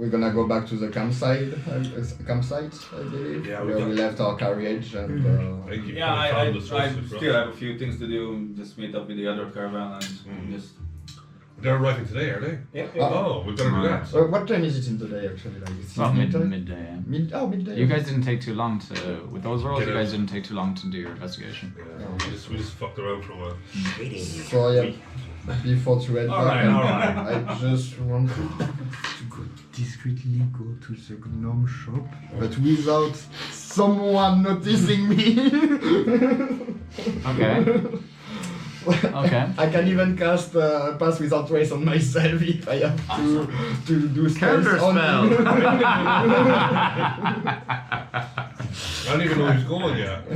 we're gonna go back to the campsite, I believe. Yeah, where we left our carriage and. I still have a few things to do. Just meet up with the other caravan and just. They're arriving today, are they? Yeah. Oh, we better do that. So what time is it in today actually? Like it's Well, midday. midday. Yeah. Midday. You guys didn't take too long to with those rolls. You guys didn't take too long to do your investigation. Yeah, we just fucked around for a while. So yeah, before to head back, Alright. I just want to go discreetly go to the gnome shop, but without someone noticing me. Okay. Okay. I can even cast Pass Without Trace on myself if I have to do spells on Counter me. I don't even know who's going yet. Is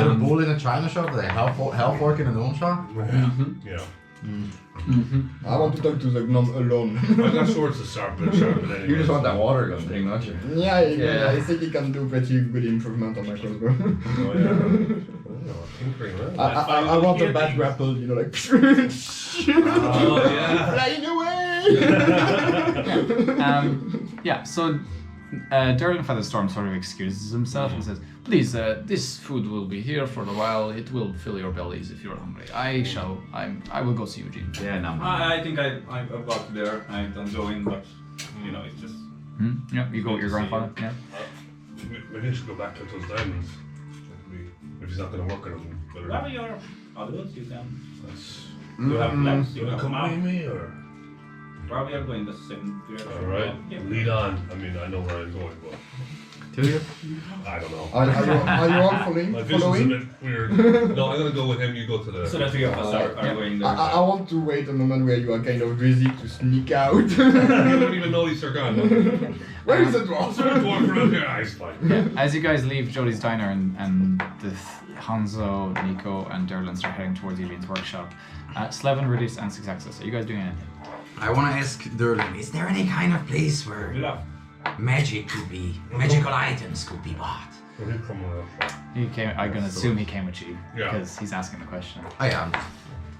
it a bull in a china shop? Are they half work in a gnome shop? Yeah. I want to talk to the gnome alone. I'm not sure it's a sharpen anyway. You just want that water gun thing, don't you? Yeah, I think he can do pretty good improvement on my crossbow. Oh, yeah. Tinkering around. I want a bad grapple, you know, like Oh, yeah. flying away. Yeah. So Derlin Featherstorm sort of excuses himself and says, "Please, this food will be here for a while. It will fill your bellies if you're hungry. I will go see Eugene." Yeah, no. I think I'm about there. I don't go in, but it's just. Yeah. You go with your grandfather. Yeah. Maybe I should go back to those diamonds. If he's not going to work on them. Wherever you're adults, you can. You have plans. You want to can come accompany out. me or? Probably are going the same direction. Alright, Yeah. lead on. I mean, I know where I'm going, but Do you? I don't know. Are you all following? My vision's a Following? bit weird. No, I'm going to go with him, you go to the... So the three of us are going there. I want to wait a moment where you are kind of busy to sneak out. You don't even know these are gone. Where is the dwarf? Dwarf around here, it's fine. As you guys leave Jody's diner and Hanzo, Nico, and Derlin start heading towards Eugene's workshop, Slevin, Ridis, and Six Axis, are you guys doing anything? I want to ask Derlin, is there any kind of place where magical items could be bought? Well, he'll come around. He came. I'm gonna assume he came with you Yeah. because he's asking the question. I am.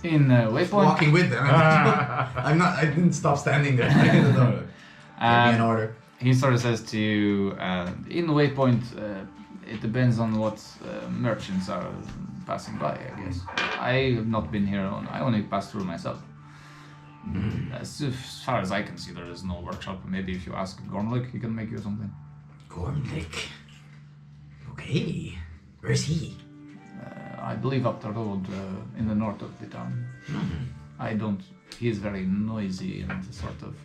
In Waypoint, Walking with them. I didn't stop standing there. I didn't know. Give me an order. he sort of says to you, in Waypoint, it depends on what merchants are passing by, I guess. I have not been here. I only passed through myself. As far as I can see, there is no workshop. Maybe if you ask Gormlyk, he can make you something. Gormlyk. Okay. Where's he? I believe up the road in the north of the town. He is very noisy and sort of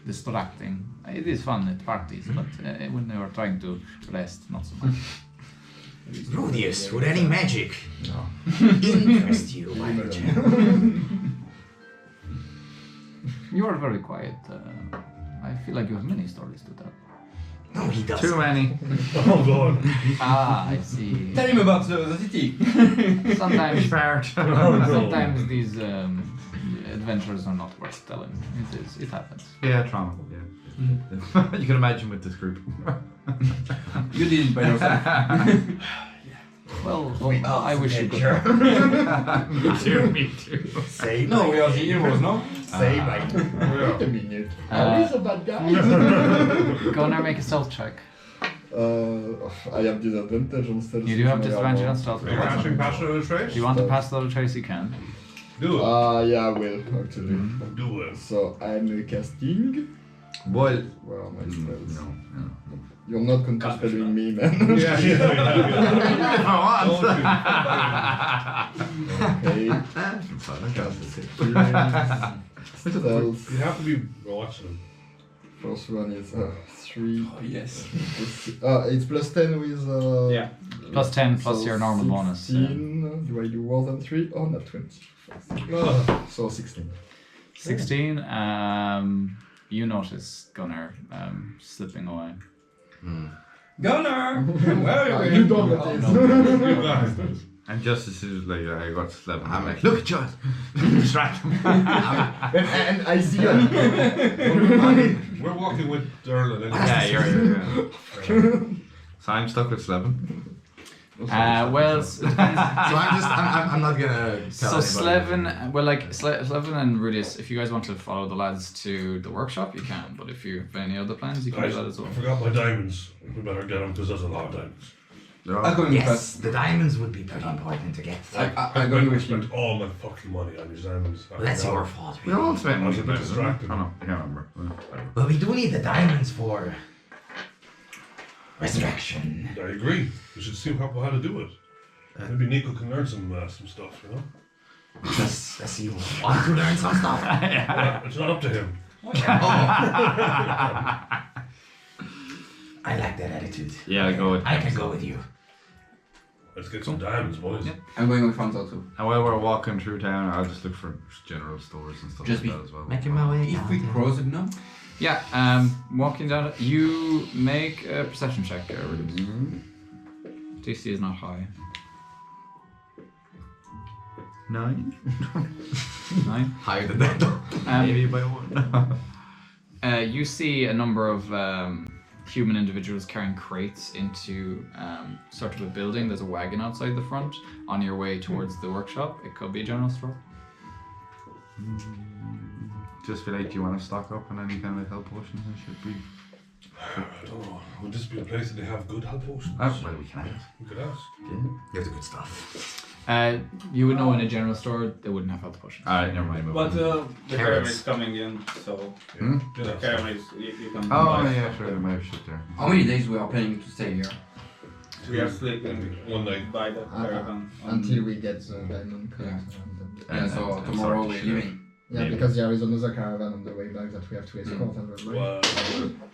distracting. It is fun at parties, but when they are trying to rest, not so much. Rudius, would any magic interest you by any chance? You are very quiet. I feel like you have many stories to tell. No, he doesn't. Too many. Oh god. I see. Tell him about the city. Sometimes, Fair. sometimes these adventures are not worth telling. It happens. Yeah, trauma. Yeah. You can imagine with this group. You did it by yourself. Well, I wish you could. Me too. Say No, we are the heroes, no? Say bye. Wait a minute. Are we a bad guy? Go now, make a stealth check. I have disadvantage on stealth. You do have disadvantage on stealth. Are you passing past another trace? If you want to pass the other trace, you can. Do it. Yeah, I will, actually. Do it. So I'm casting. Well, Where are my spells? no. You're not counterspelling me, man. Yeah. Okay. Spells. You have to be watching them. First one is 3. Oh, yes. It's plus 10 with. Yeah. Plus 10 plus your normal bonus. 16. Do I do more than 3? Oh, not 20. Oh. So 16. 16. You notice Gunnar slipping away. Gunnar! Where are you? You don't Oh, notice. no. You guys. And just as soon as like I got slapped, I'm like, look at you! Distract him. And I see you. We're walking with Derlin anyway. Yeah, you're. So I'm stuck with Slevin. Well, it depends. So I'm not gonna tell So anybody. Slevin, well, like Slevin and Rudius, if you guys want to follow the lads to the workshop, you can. But if you have any other plans, you can Guys, do that as well. I forgot my diamonds. We better get them because there's a lot of diamonds. I'll go in Yes, first. the diamonds would be pretty important to get. I'll go in I with you. spent all my fucking money on these diamonds. Well, that's your fault. We all spent I was money. a bit distracted. I don't know. I can't remember. Whatever. Well, we do need the diamonds for resurrection. I agree. We should see how to do it. Maybe Nico can learn some stuff, you know? Does he want to learn some stuff? Well, it's not up to him. I like that attitude. Yeah, I'll go with I can go with you. Let's get some diamonds, boys. Yeah. I'm going with Fonzo too. And while we're walking through town, I'll just look for general stores and stuff Just like be that as well. Making my way If down we there. cross it now. Yeah, walking down, you make a perception check, Rudius. DC is not high. 9? 9. Higher than that though. Maybe by 1. You see a number of human individuals carrying crates into sort of a building. There's a wagon outside the front on your way towards the workshop. It could be a general store. Just feel like, do you want to stock up on any kind of health potions and shit? I don't know. Would this be a place that they have good health potions? Well, we can ask. We could ask. Here's the good stuff. You would know in a general store they wouldn't have health potions. Alright, never mind. But the Carrots. caravan is coming in, so Yeah. the caravan is you can. Oh, buy yeah, stuff sure, there. there might have shit there. How many days we are planning to stay here? We are sleeping One night. by the caravan. Until we get the diamond Yeah. cards. Yeah, so and tomorrow sort we're shit. leaving. Yeah, Maybe. because there is another caravan on the way back that we have to escort as well, right?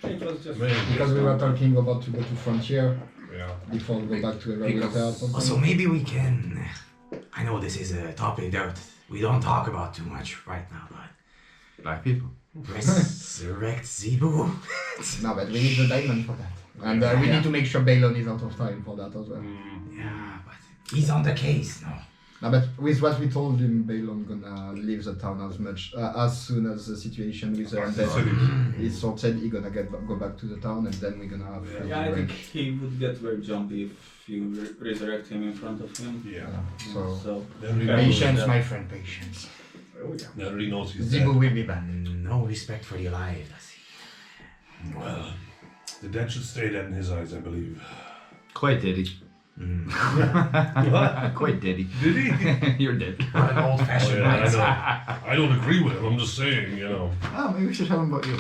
Well, It was just maybe. Because we were talking about to go to Frontier Yeah. before we go back to Everwinter or something. So maybe we can. I know this is a topic that we don't talk about too much right now, but Black people. resurrect Zebu. No, but we need the diamond for that. And we need to make sure Balon is out of time for that as well. Yeah, but he's on the case now. No, but with what we told him, Balon gonna leave the town as soon as the situation with her and then is sorted, he gonna go back to the town and then we're gonna have free Yeah, I think reign. he would get very jumpy if you resurrect him in front of him. Yeah. So Then we Patience, know, my friend, patience. then he knows he's Zebu dead. will be back. No respect for the alive, does he? Well, the dead should stay dead in his eyes, I believe. Quite diddy. What? Quite diddy. Did he? You're dead. What an Oh, old-fashioned yeah, I mindset. know. I don't agree with him. I'm just saying, you know. Oh, maybe we should tell him about you.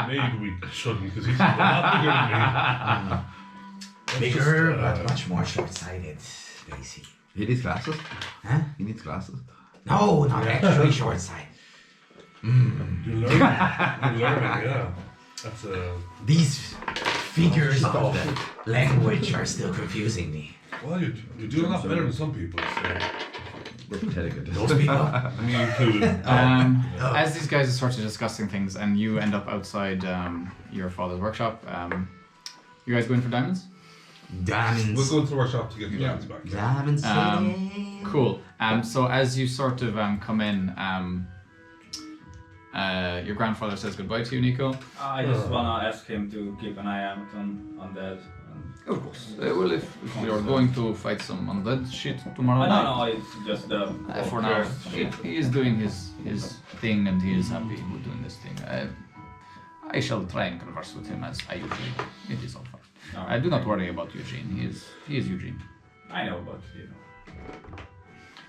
Maybe we shouldn't because he's a lot bigger than me. Let's Bigger, just, but much more short-sighted, Basie. He needs glasses. Huh? He needs glasses. No, not actually short-sighted. You're learning. You're learning, yeah. That's These figures of language are still confusing me. well, you do a lot better than some people. So. We're pathetic at this. Those people. Me included. As these guys are sort of discussing things and you end up outside your father's workshop, you guys going for diamonds? Diamonds. We'll go to the workshop to get the diamonds back. Diamond City. Cool. So as you sort of come in, your grandfather says goodbye to you, Nico. I just wanna ask him to keep an eye out on that. Of course. Well, if we are going to fight some undead shit tomorrow night. No, it's just For now, he is doing his thing and he is happy with doing this thing. I shall try and converse with him as I usually do. It is all fine. Do not worry about Eugene. He is Eugene. I know, but you know.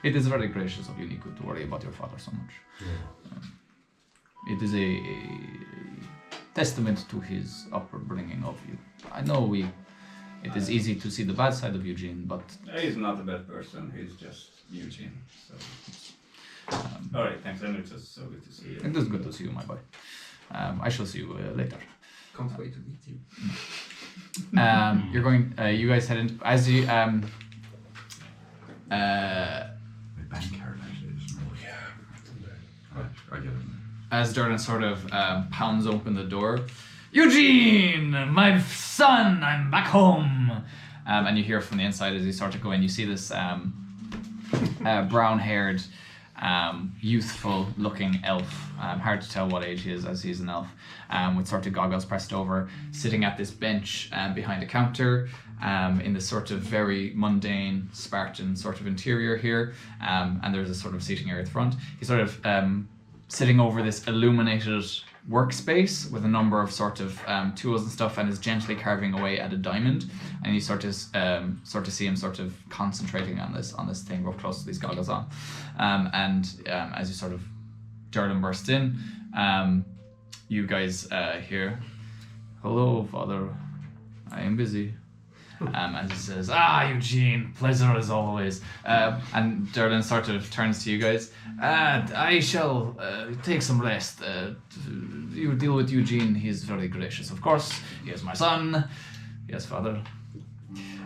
It is very gracious of you, Nico, to worry about your father so much. It is a testament to his upbringing of you. I know it is easy to see the bad side of Eugene, but He's not a bad person. He's just Eugene. So. All right, thanks. And it's just so good to see you. it is good to see you, my boy. I shall see you later. Can't wait to meet you. You're going. You guys head in as you. My bank card actually. I get it. As Jordan sort of pounds open the door, Eugene, my son, I'm back home. And you hear from the inside as you start to go in. You see this brown-haired, youthful-looking elf. Hard to tell what age he is, as he's an elf, with sort of goggles pressed over, sitting at this bench behind a counter. in this sort of very mundane, Spartan sort of interior here, and there's a sort of seating area at the front. He's sort of sitting over this illuminated workspace with a number of sort of tools and stuff, and is gently carving away at a diamond. And you sort of see him sort of concentrating on this thing up close with these goggles on. As you sort of Durlin bursts in, you guys hear, "Hello, Father. I am busy." As he says, Eugene, pleasure as always. And Durlin sort of turns to you guys. I shall take some rest. You deal with Eugene, he's very gracious. Of course, he is my son. Yes, Father.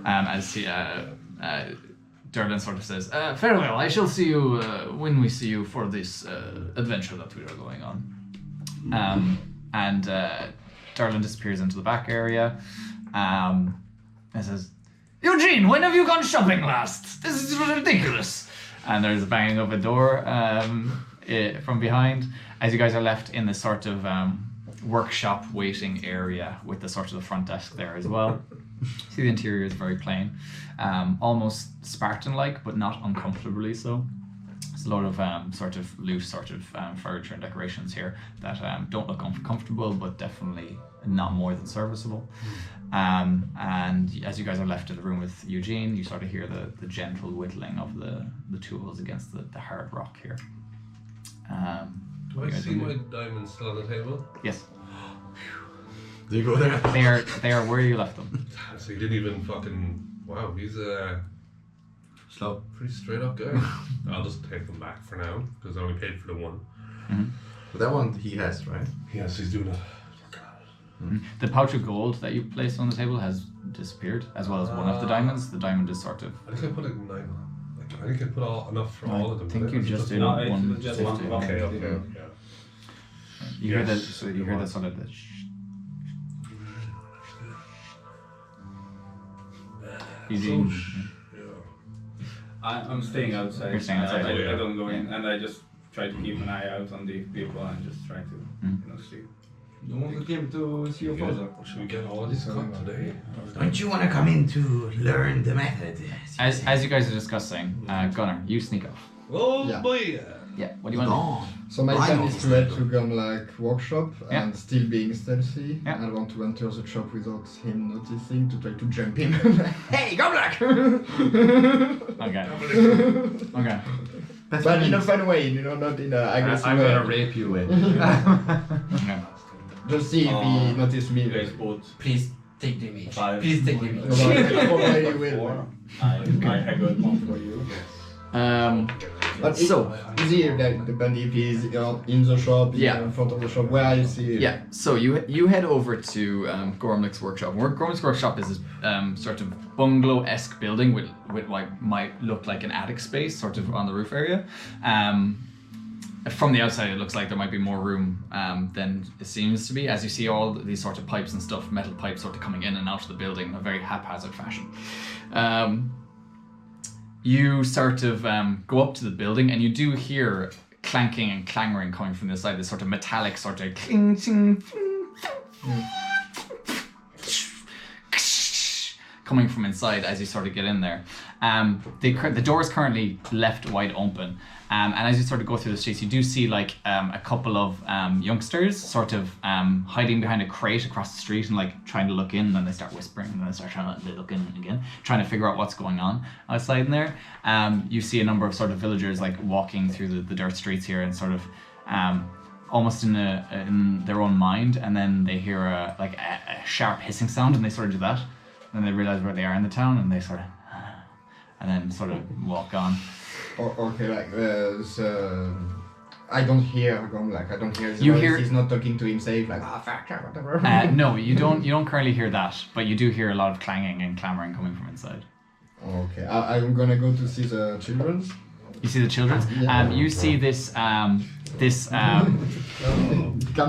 As he, Durlin sort of says, farewell, I shall see you when we see you for this adventure that we are going on. Durlin disappears into the back area. And says, Eugene, when have you gone shopping last? This is ridiculous. And there's a banging of a door from behind, as you guys are left in the sort of workshop waiting area with the sort of the front desk there as well. See, the interior is very plain, almost Spartan-like, but not uncomfortably so. There's a lot of sort of loose sort of furniture and decorations here that don't look comfortable, but definitely not more than serviceable. And as you guys are left in the room with Eugene, you sort of hear the gentle whittling of the tools against the hard rock here. Do I see my diamonds still on the table? Yes. Do you go there? They are where you left them. So he didn't even fucking... Wow, he's a Slow. pretty straight up guy. I'll just take them back for now, because I only paid for the one. Mm-hmm. But that one he has, right? Yes, he's doing it. The pouch of gold that you placed on the table has disappeared, as well as one of the diamonds. The diamond is sort of... I think I put I think I put enough for all of them. I think you just did No, it's one. just one. Okay, Okay. yeah. You hear that? Yes. So you hear that sort of the. Eugene. I'm staying outside. You're staying outside. I don't go in, and I just try to keep an eye out on the people and just try to, see. You want to came to see your father? Should we get all this cut today? Don't you want to come in to learn the method? As you guys are discussing, Gunnar, you sneak off. Oh Yeah. boy! Yeah. What do you want Gone. So my plan is to head to Gormlyks workshop Yeah. and still being stealthy. Yeah. I want to enter the shop without him noticing to try to jump him. Hey, Gormlyks! to? Okay. Okay. But in a fun way, not in a aggressive I'm way. gonna rape you with. Okay. Just see if he noticed me. You guys both Please take the image. 5. Please take the image. Probably will. 4. I got one for you. But So- is he like the bandit is in the shop, Yeah. in front of the shop? Where is he? Yeah, so you head over to Gormlyks workshop. Gormlyks workshop is this sort of bungalow-esque building with what might look like an attic space, sort of on the roof area. From the outside, it looks like there might be more room than it seems to be, as you see all these sort of pipes and stuff, metal pipes sort of coming in and out of the building in a very haphazard fashion. You sort of go up to the building, and you do hear clanking and clanging coming from the side, this sort of metallic sort of cling, cling, coming from inside as you sort of get in there. The door is currently left wide open, and as you sort of go through the streets, you do see like a couple of youngsters sort of hiding behind a crate across the street and like trying to look in, and then they start whispering, and then they start trying to look in again, trying to figure out what's going on outside in there. You see a number of sort of villagers like walking through the dirt streets here and sort of almost in their own mind, and then they hear a sharp hissing sound, and they sort of do that. Then they realize where they are in the town, and they sort of, and then sort of walk on. Okay, I don't hear Gormlyks. I don't hear his You voice. hear- He's not talking to himself like fuck whatever. No, you don't currently hear that, but you do hear a lot of clanging and clamoring coming from inside. Okay, I'm gonna go to see the children. You see the children. Yeah. You see this. Calm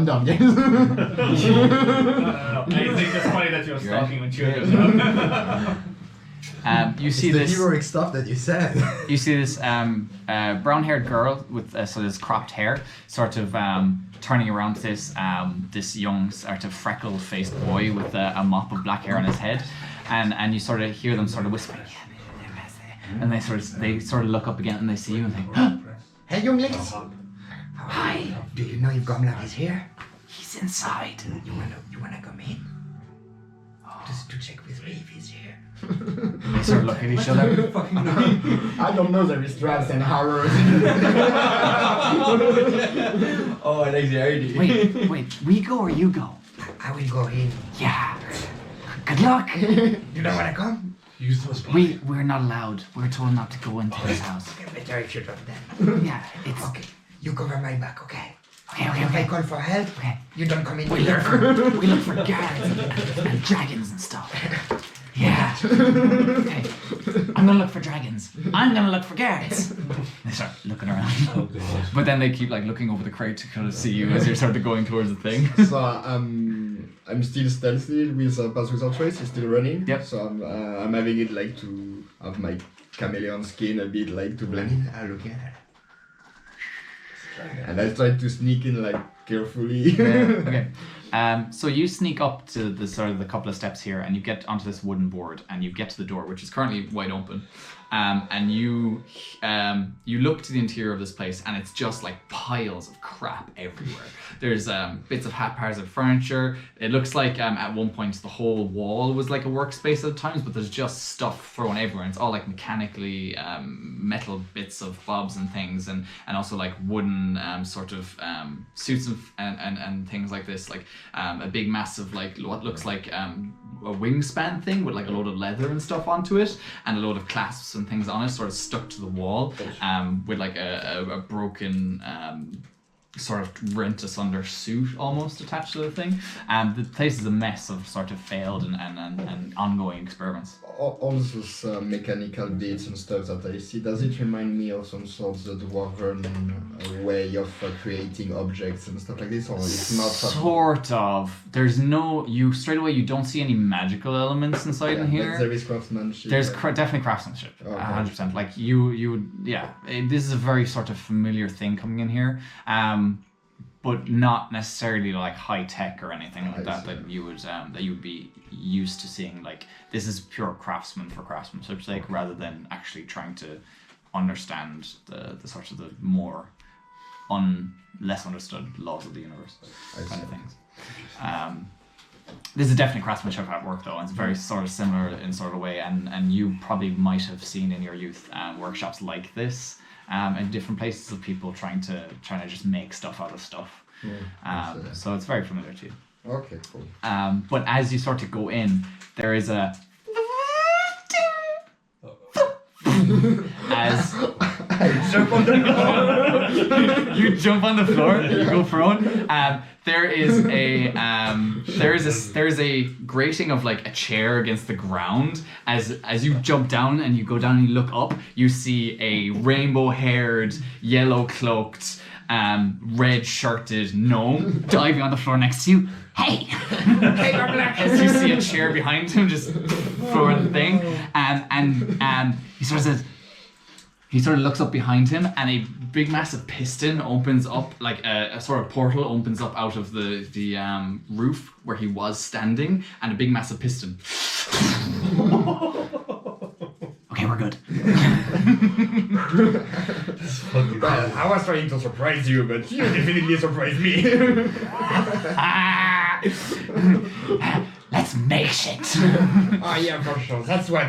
down, guys. No. I think it's funny that you're stalking with children. You see It's the this. heroic stuff that you said. You see this brown-haired girl with this cropped hair, sort of turning around to this young sort of freckle-faced boy with a mop of black hair on his head, and you sort of hear them sort of whispering, and they sort of look up again and they see you and think, Hey, younglings. hi, Do you know if Gormlyk is here? he's inside. You wanna come in? Just to check with me if he's here. They sort of look at each other. I don't know, there is traps and horrors. Oh, I like the idea. Wait, we go or you go? I will go in. Yeah. Good luck. You don't wanna come? Use those We're not allowed. We're told not to go into his house. Okay, better if you don't then. Yeah, it's Okay, you cover my back, okay? okay. If I call for help, Okay. you don't come in. We look for guards and dragons and stuff. Yeah. Okay. I'm gonna look for dragons. I'm gonna look for guards. They start looking around, but then they keep like looking over the crate to kind of see you as you're sort of going towards the thing. So I'm still stealthy with Pass Without Trace. It's still running. Yep. So I'm having it like to have my chameleon skin a bit like to blend in. I'll look at it. And I try to sneak in like carefully. Okay. So you sneak up to the sort of the couple of steps here, and you get onto this wooden board, and you get to the door, which is currently wide open. And you look to the interior of this place, and it's just like piles of crap everywhere. There's bits of haphazard furniture. It looks like at one point the whole wall was like a workspace at times, but there's just stuff thrown everywhere. It's all like mechanically metal bits of bobs and things, and also like wooden sort of suits and things like this, like a big massive like what looks like a wingspan thing with like a load of leather and stuff onto it, and a load of clasps and things on it, sort of stuck to the wall, with like a broken sort of rent asunder suit almost attached to the thing. The place is a mess of sort of failed and ongoing experiments. All those mechanical bits and stuff that I see, does it remind me of some sort of dwarven way of creating objects and stuff like this, or it's not? Sort of. There's no, you straight away you don't see any magical elements inside in here. There is craftsmanship. There's definitely craftsmanship, Okay. 100%. Like you would, yeah. This is a very sort of familiar thing coming in here, but not necessarily like high tech or anything like that. That you would be used to seeing. Like this is pure craftsman for craftsmanship's sake, rather than actually trying to understand the sort of the more less understood laws of the universe kind of things. This is definitely craftsmanship at work though, and it's very sort of similar in sort of way, and you probably might have seen in your youth workshops like this in different places of people trying to just make stuff out of stuff. So it's very familiar to you. Okay, cool. But as you start to go in, there is a as Jump on the floor. you jump on the floor, you go prone. There is a grating of like a chair against the ground. As you jump down and you go down and you look up, you see a rainbow-haired, yellow-cloaked, red-shirted gnome diving on the floor next to you. Hey! Hey, Gormlyk. As you see a chair behind him just throwing the thing, and he sort of says. He sort of looks up behind him, and a big massive piston opens up, like a sort of portal opens up out of the roof where he was standing, and a big massive piston. Okay, we're good. Well, I was trying to surprise you, but you definitely surprised me. Let's make shit. Oh yeah, for sure. That's why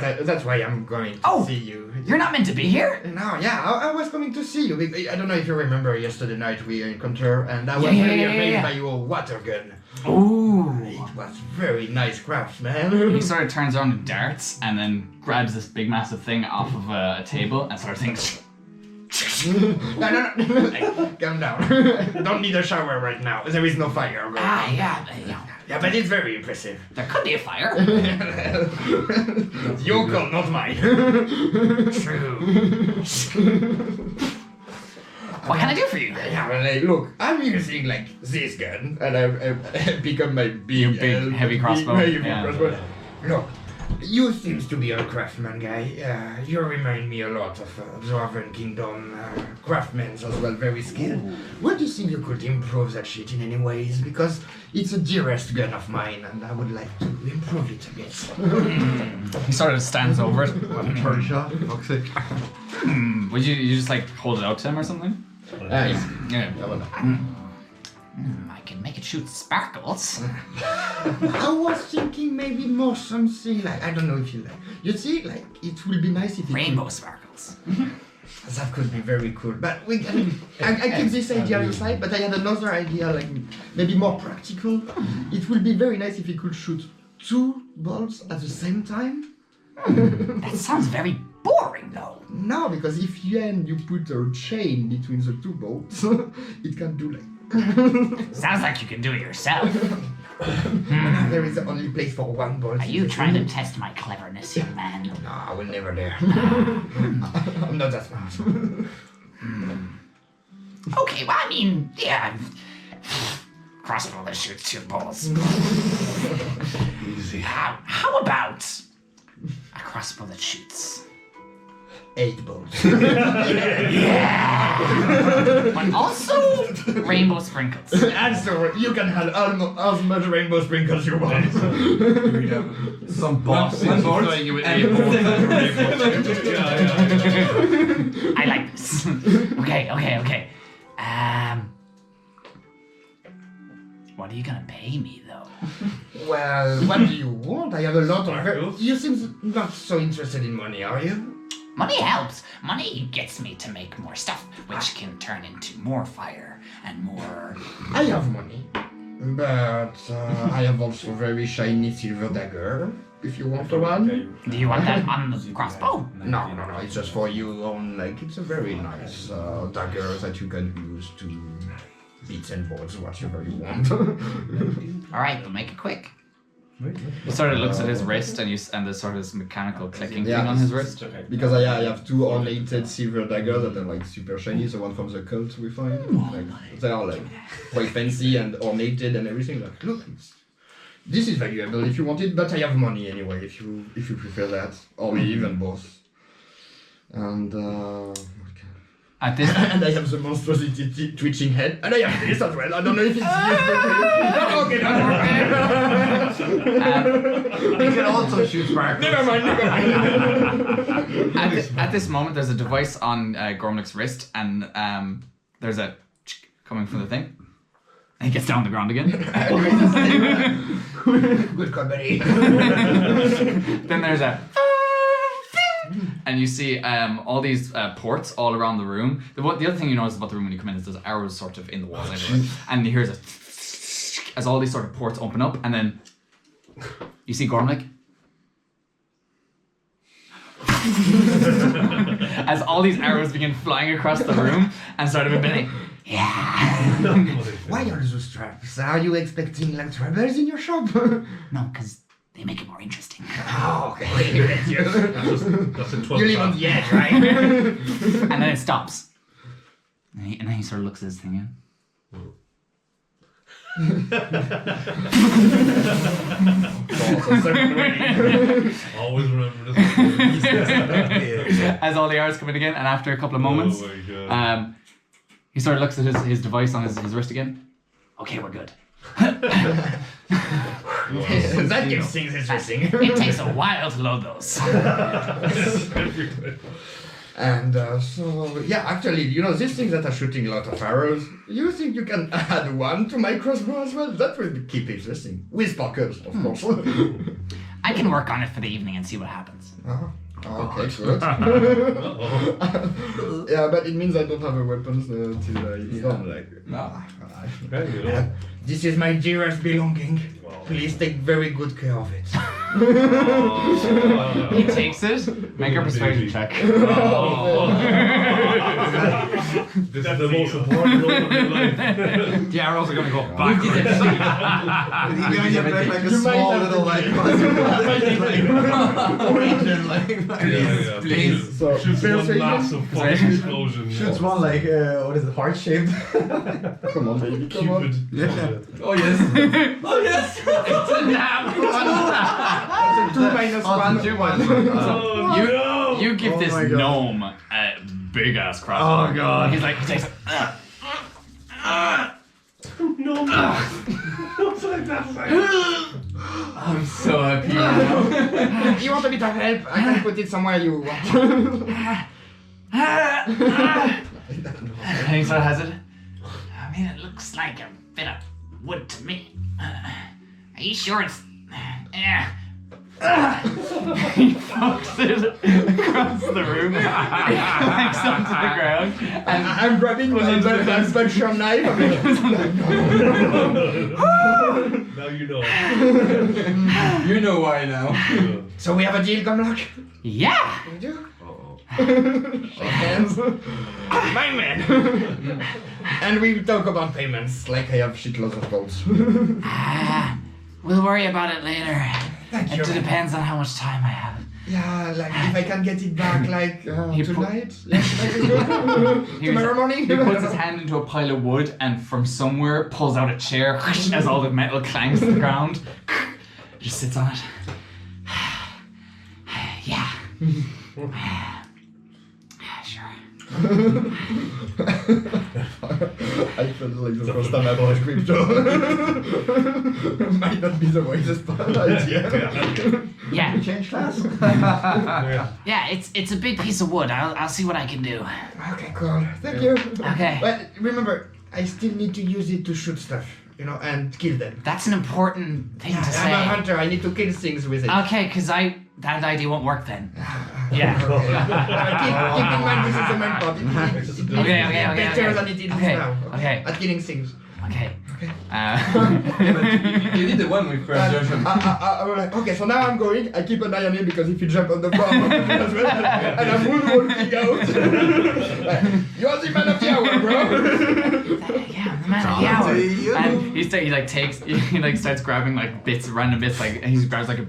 I'm going to see you. You're not meant to be here. No, yeah, I was coming to see you. I don't know if you remember yesterday night we encountered, and I was Yeah, very yeah, amazed yeah. by your water gun. Ooh. It was very nice craft, man. He sort of turns around and darts, and then grabs this big massive thing off of a table, and sort of thinks. No. Calm down. Don't need a shower right now. There is no fire going on. Yeah. Yeah, but it's very impressive. There could be a fire. Your call, not mine. True. What can I do for you? Yeah, well, like, look, I'm using like this gun, and I pick up my big Your big, heavy crossbow. Heavy Yeah. crossbow. Look, You seems to be a craftsman guy. You remind me a lot of Dwarven Kingdom craftsmen as well, very skilled. What do you think you could improve that shit in any ways? Because it's a dearest gun of mine and I would like to improve it a bit. He sort of stands over it. Turn shot, fuck's sake. Would you just like hold it out to him or something? Yeah. Yeah. I can make it shoot sparkles. I was thinking maybe more something like, I don't know if you like. You see, like, it would be nice if it Rainbow sparkles. That could be very cool. But we can, I keep this idea aside, but I had another idea, like maybe more practical. It would be very nice if you could shoot 2 bolts at the same time. That sounds very boring, though. No, because if you put a chain between the 2 bolts, it can do like. Sounds like you can do it yourself. There is only place for 1 bolt. Are you trying to test my cleverness, young man? No, I will never dare. I'm not that smart. Okay, well, I mean, yeah. Crossbow that shoots 2 balls. Easy. How about a crossbow that shoots 8 bolts. but also rainbow sprinkles? Answer, you can have as much rainbow sprinkles you want. Some boss. One board. I I like this. Okay. What are you gonna pay me, though? Well, what do you want? I have a lot of... You seem not so interested in money, are you? Money helps. Money gets me to make more stuff, which can turn into more fire and more... I have money, but I have also very shiny silver dagger, if you want one. Do you want that on the crossbow? No, it's just for you on, like, it's a very nice dagger that you can use to beat and boards, whatever you want. Alright, but make it quick. He sort of looks at his wrist and there's sort of this mechanical clicking Yeah. thing on his wrist. Because I have 2 ornated silver daggers that are like super shiny, the one from the cult we find. Like, they are like quite fancy and ornated and everything. Like, look, This is valuable if you want it, but I have money anyway, if you prefer that. Or maybe even both. And At this and I have the monstrosity twitching head, and I have this as well. I don't know if it's okay, You can also shoot sparkles. never mind. at this moment, there's a device on Gormlyks' wrist, and there's a coming from the thing. And he gets down on the ground again. Good company. Then there's a... And you see all these ports all around the room. The other thing you notice about the room when you come in is there's arrows sort of in the walls everywhere. And you hear as all these sort of ports open up, and then you see Gormlyk. As all these arrows begin flying across the room and start embedding. Why are those traps? Are you expecting like troubles in your shop? No, because they make it more interesting. Oh, okay. That's a 12 You live on the edge, right? And then it stops. And then he sort of looks at his thing in. Always remember this. As all the arrows come in again, and after a couple of moments, Oh my God. he sort of looks at his device on his wrist again. Okay, we're good. That gives things interesting. It takes a while to load those. And so, yeah, actually, you know, these things that are shooting a lot of arrows, you think you can add one to my crossbow as well? That will keep it interesting. With sparkles, of course. I can work on it for the evening and see what happens. Okay, good. Yeah, but it means I don't have a weapon till it's done. Like, this is my dearest belonging. Please take very good care of it. He takes it. Make a persuasion check. This is the most important role of your life. The arrows are gonna go backwards. You're gonna get back like a small little like origin, like Please. So, Shoots one massive fucking explosion. shoots one like what is it, heart shaped? come on, baby, come on. Cupid. Oh yes. Oh yes. On 2 You give Oh this my God. gnome a big ass crossbow. Oh God. He's like, he takes. No, don't say that. I'm so happy now. You want a bit of help? I can put it somewhere you want. And he sort of has it. I mean, it looks like a bit of wood to me. Are you sure it's... Yeah. He fucks it across the room. He clanks onto the ground. And I'm grabbing my butcher knife. I'm like, Now you know. You know why now. So we have a deal, Gormlyk? Yeah. We do? shake hands. My man! And we talk about payments. Like I have shitloads of golds. We'll worry about it later. Thank you. It depends on how much time I have. Yeah, like if I can get it back like He put- tonight? Tomorrow morning? He puts his hand into a pile of wood and from somewhere pulls out a chair as all the metal clangs to the ground. Just sits on it. Yeah. Sure. I felt like the first time I bought crypto. Might not be the wisest idea. Yeah. Change class? Yeah, it's a big piece of wood. I'll see what I can do. Okay, cool. Thank you. Okay. But remember, I still need to use it to shoot stuff, and kill them. That's an important thing to I'm a say. hunter, I need to kill things with it. Okay, because that idea won't work then. Yeah. Keep in mind this is the main part. It Okay. better than it is Okay, now. okay. At killing things. Okay. You did the one with Persuasion. I'm like, okay, so now I'm going. I keep an eye on him because if you jump on the ground as well, and I'm moonwalking out. You're the man of the hour, bro. Yeah, I'm the man of the hour. And he starts grabbing like random bits, like he grabs like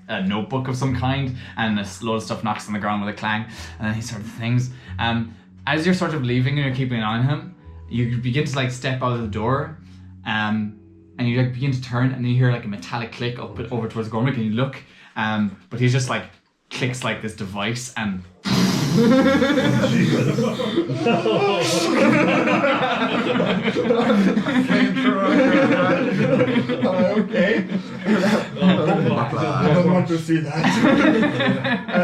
a notebook of some kind, and a load of stuff knocks on the ground with a clang, and then he sort of things. As you're sort of leaving and you're keeping an eye on him, you begin to like step out of the door, and you like begin to turn, and you hear like a metallic click up over towards Gormlyk, and you look, but he's just like clicks like this device and. Okay. I don't want to see that.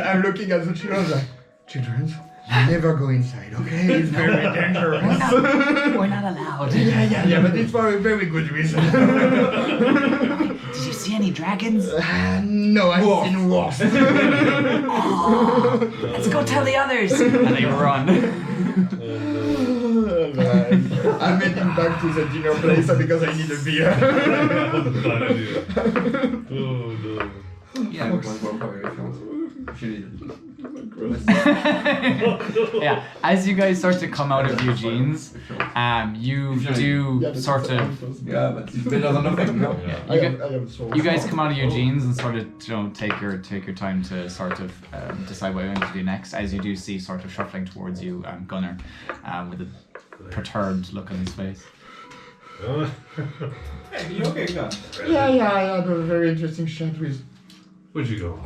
I'm looking at the children like, children, never go inside, okay? It's very dangerous. We're not allowed. Yeah, but it's for a very good reason. Did you see any dragons? No, I've seen wolves. Let's go tell the others. And they run. I'm heading back to the dinner place because I need a beer. Bad idea. Oh no. Yeah. If you need it. Yeah. As you guys start to come out of Eugene's, you do sort of. Yeah, but it's better than nothing. No? You guys come out of Eugene's and sort of take your time to sort of decide what you're going to do next. As you do see sort of shuffling towards you, Gunnar, with a perturbed look on his face. Hey, you okay, Gun? Yeah, I had a very interesting chat with. Where'd you go?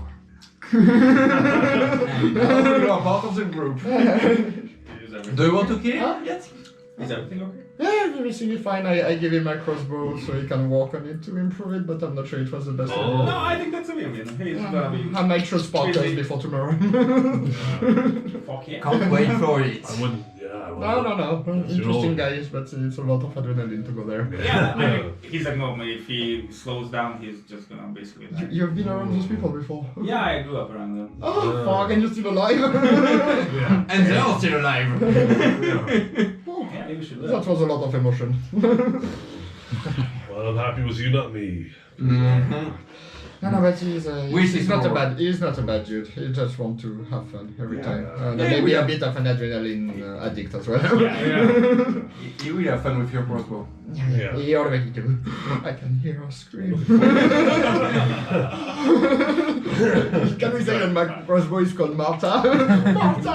You are part of the group. Do you want to kill him yet? Is everything okay? Yeah, everything is fine. I give him my crossbow so he can walk on it to improve it, but I'm not sure it was the best idea. No, I think that's a win. He's gonna be. I might shoot sparkles before tomorrow. Fuck yeah. Can't wait for it. I wouldn't. Yeah, I wouldn't. No. Interesting guys, but it's a lot of adrenaline to go there. Yeah, I mean, he's like, no, if he slows down, he's just gonna basically die. You've been around those people before? Yeah, I grew up around them. Oh, fuck, and you're still alive? Yeah. And they're all still alive. Yeah, you should. That was a lot of emotion. Well, I'm happy it was you, not me. No, but he's not a more. bad dude. He just wants to have fun every time. And Yeah, maybe we a bit of an adrenaline addict as well. You will have fun with your crossbow. Yeah. He already do. I can hear her scream. Can we say that my crossbow is called Marta? Marta!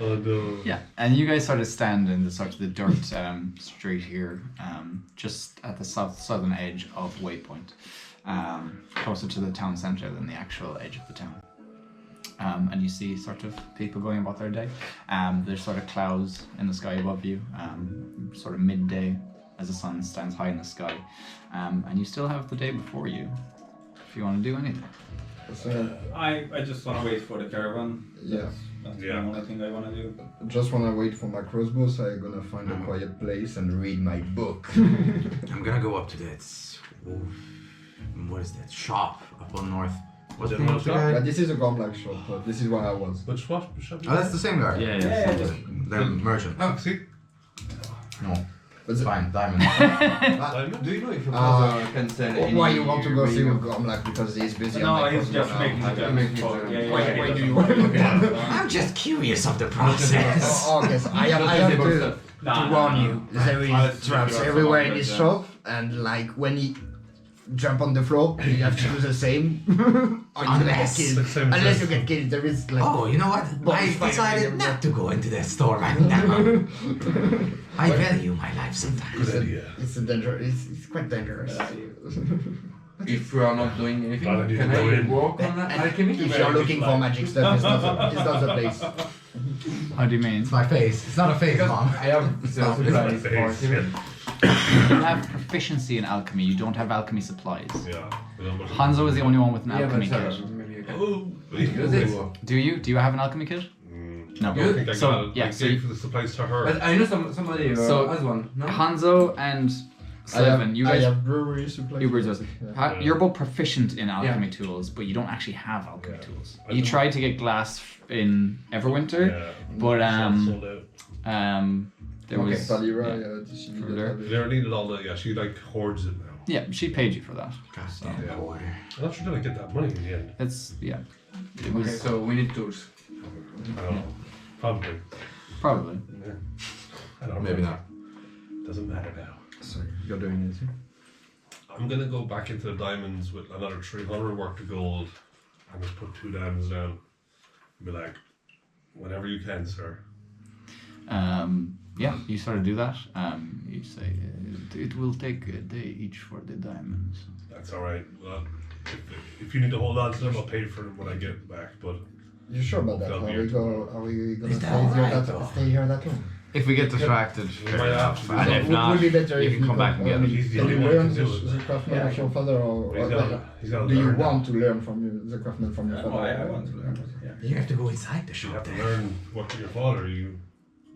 Oh no. Yeah, and you guys sort of stand in the sort of the dirt street here, just at the southern edge of Waypoint. closer to the town centre than the actual edge of the town. And you see sort of people going about their day. There's sort of clouds in the sky above you, sort of midday as the sun stands high in the sky. And you still have the day before you if you want to do anything. I just want to wait for the caravan. Yeah. That's the only thing I want to do. Just wanna wait for my crossbow, so I'm gonna find a quiet place and read my book. I'm gonna go up to that. What is that shop up on north? What's the name of the guy? But this is a Gormlyks shop, but this is where I was. But what? Oh, that's the same guy. Yeah. The merchant. Oh, see? No, But it's fine. Diamond. Do you know if your brother can sell any? Why you want to go see with Gormlyks? Because he's busy. No, on my he's just crossbow making now. the jump. Why do you want to look at it? I'm just curious of the process. Oh, okay, so I have to warn you. There I'll is traps everywhere in this shop, and like when he jump on the floor, you have to do the same. Or you're gonna get killed. Unless you get killed, there is like. Oh, you know what? I bonfire decided everywhere. not to go into that store right now. I value my life sometimes. Good idea. It's a danger. It's quite dangerous. If we are not doing anything, Bad idea can to go I in. work on alchemy? If you're looking for magic stuff, it's not the place. How do you mean? It's my face. It's not a face, Mom. I have supplies for alchemy. You have proficiency in alchemy, you don't have alchemy supplies. Yeah. Hanzo is the only one with an Yeah, alchemy but kit. maybe I can. Oh, Use it. Do you? Do you have an alchemy kit? No. I don't think I So, got it. yeah, I so gave the supplies to her. But I know somebody who So, has one. No? Hanzo and Seven, you I guys, have brewery supplies. you guys, Yeah. you're both proficient in alchemy tools, but you don't actually have alchemy tools. I You don't- tried to get glass in Everwinter, Yeah. but Sold out. there Okay, was Palira, yeah. she Further. needed They that. never needed all the. Yeah, she like hoards it now. Yeah, she paid you for that. Goddamn Yeah. order. I'm not sure did I get that money in the end. It's yeah, it was Okay, so we need tools. I don't know. Probably. probably. Yeah. I don't know. Maybe not. Doesn't matter now. So you're doing it. I'm gonna go back into the diamonds with another 300 worth of gold. I'm gonna put 2 diamonds down. And be like, whenever you can, sir. Yeah, you sort of do that. You say it will take a day each for the diamonds. That's alright. Well, if you need to hold on to them, I'll pay for them when I get them back. But You sure about that? They'll Are be we, here are we gonna Is stay that here alright, that though? stay here that long? If we get distracted, we might have to do And if something. not, would be better you if can we come back and get it. He's the Can only you one learn who can do it. the craftsman of your father, or He's gotta do you learn. want to learn from the craftsman from your father? I want to learn. Yeah. you have to go inside the You shop have to there. learn work with your father. Are you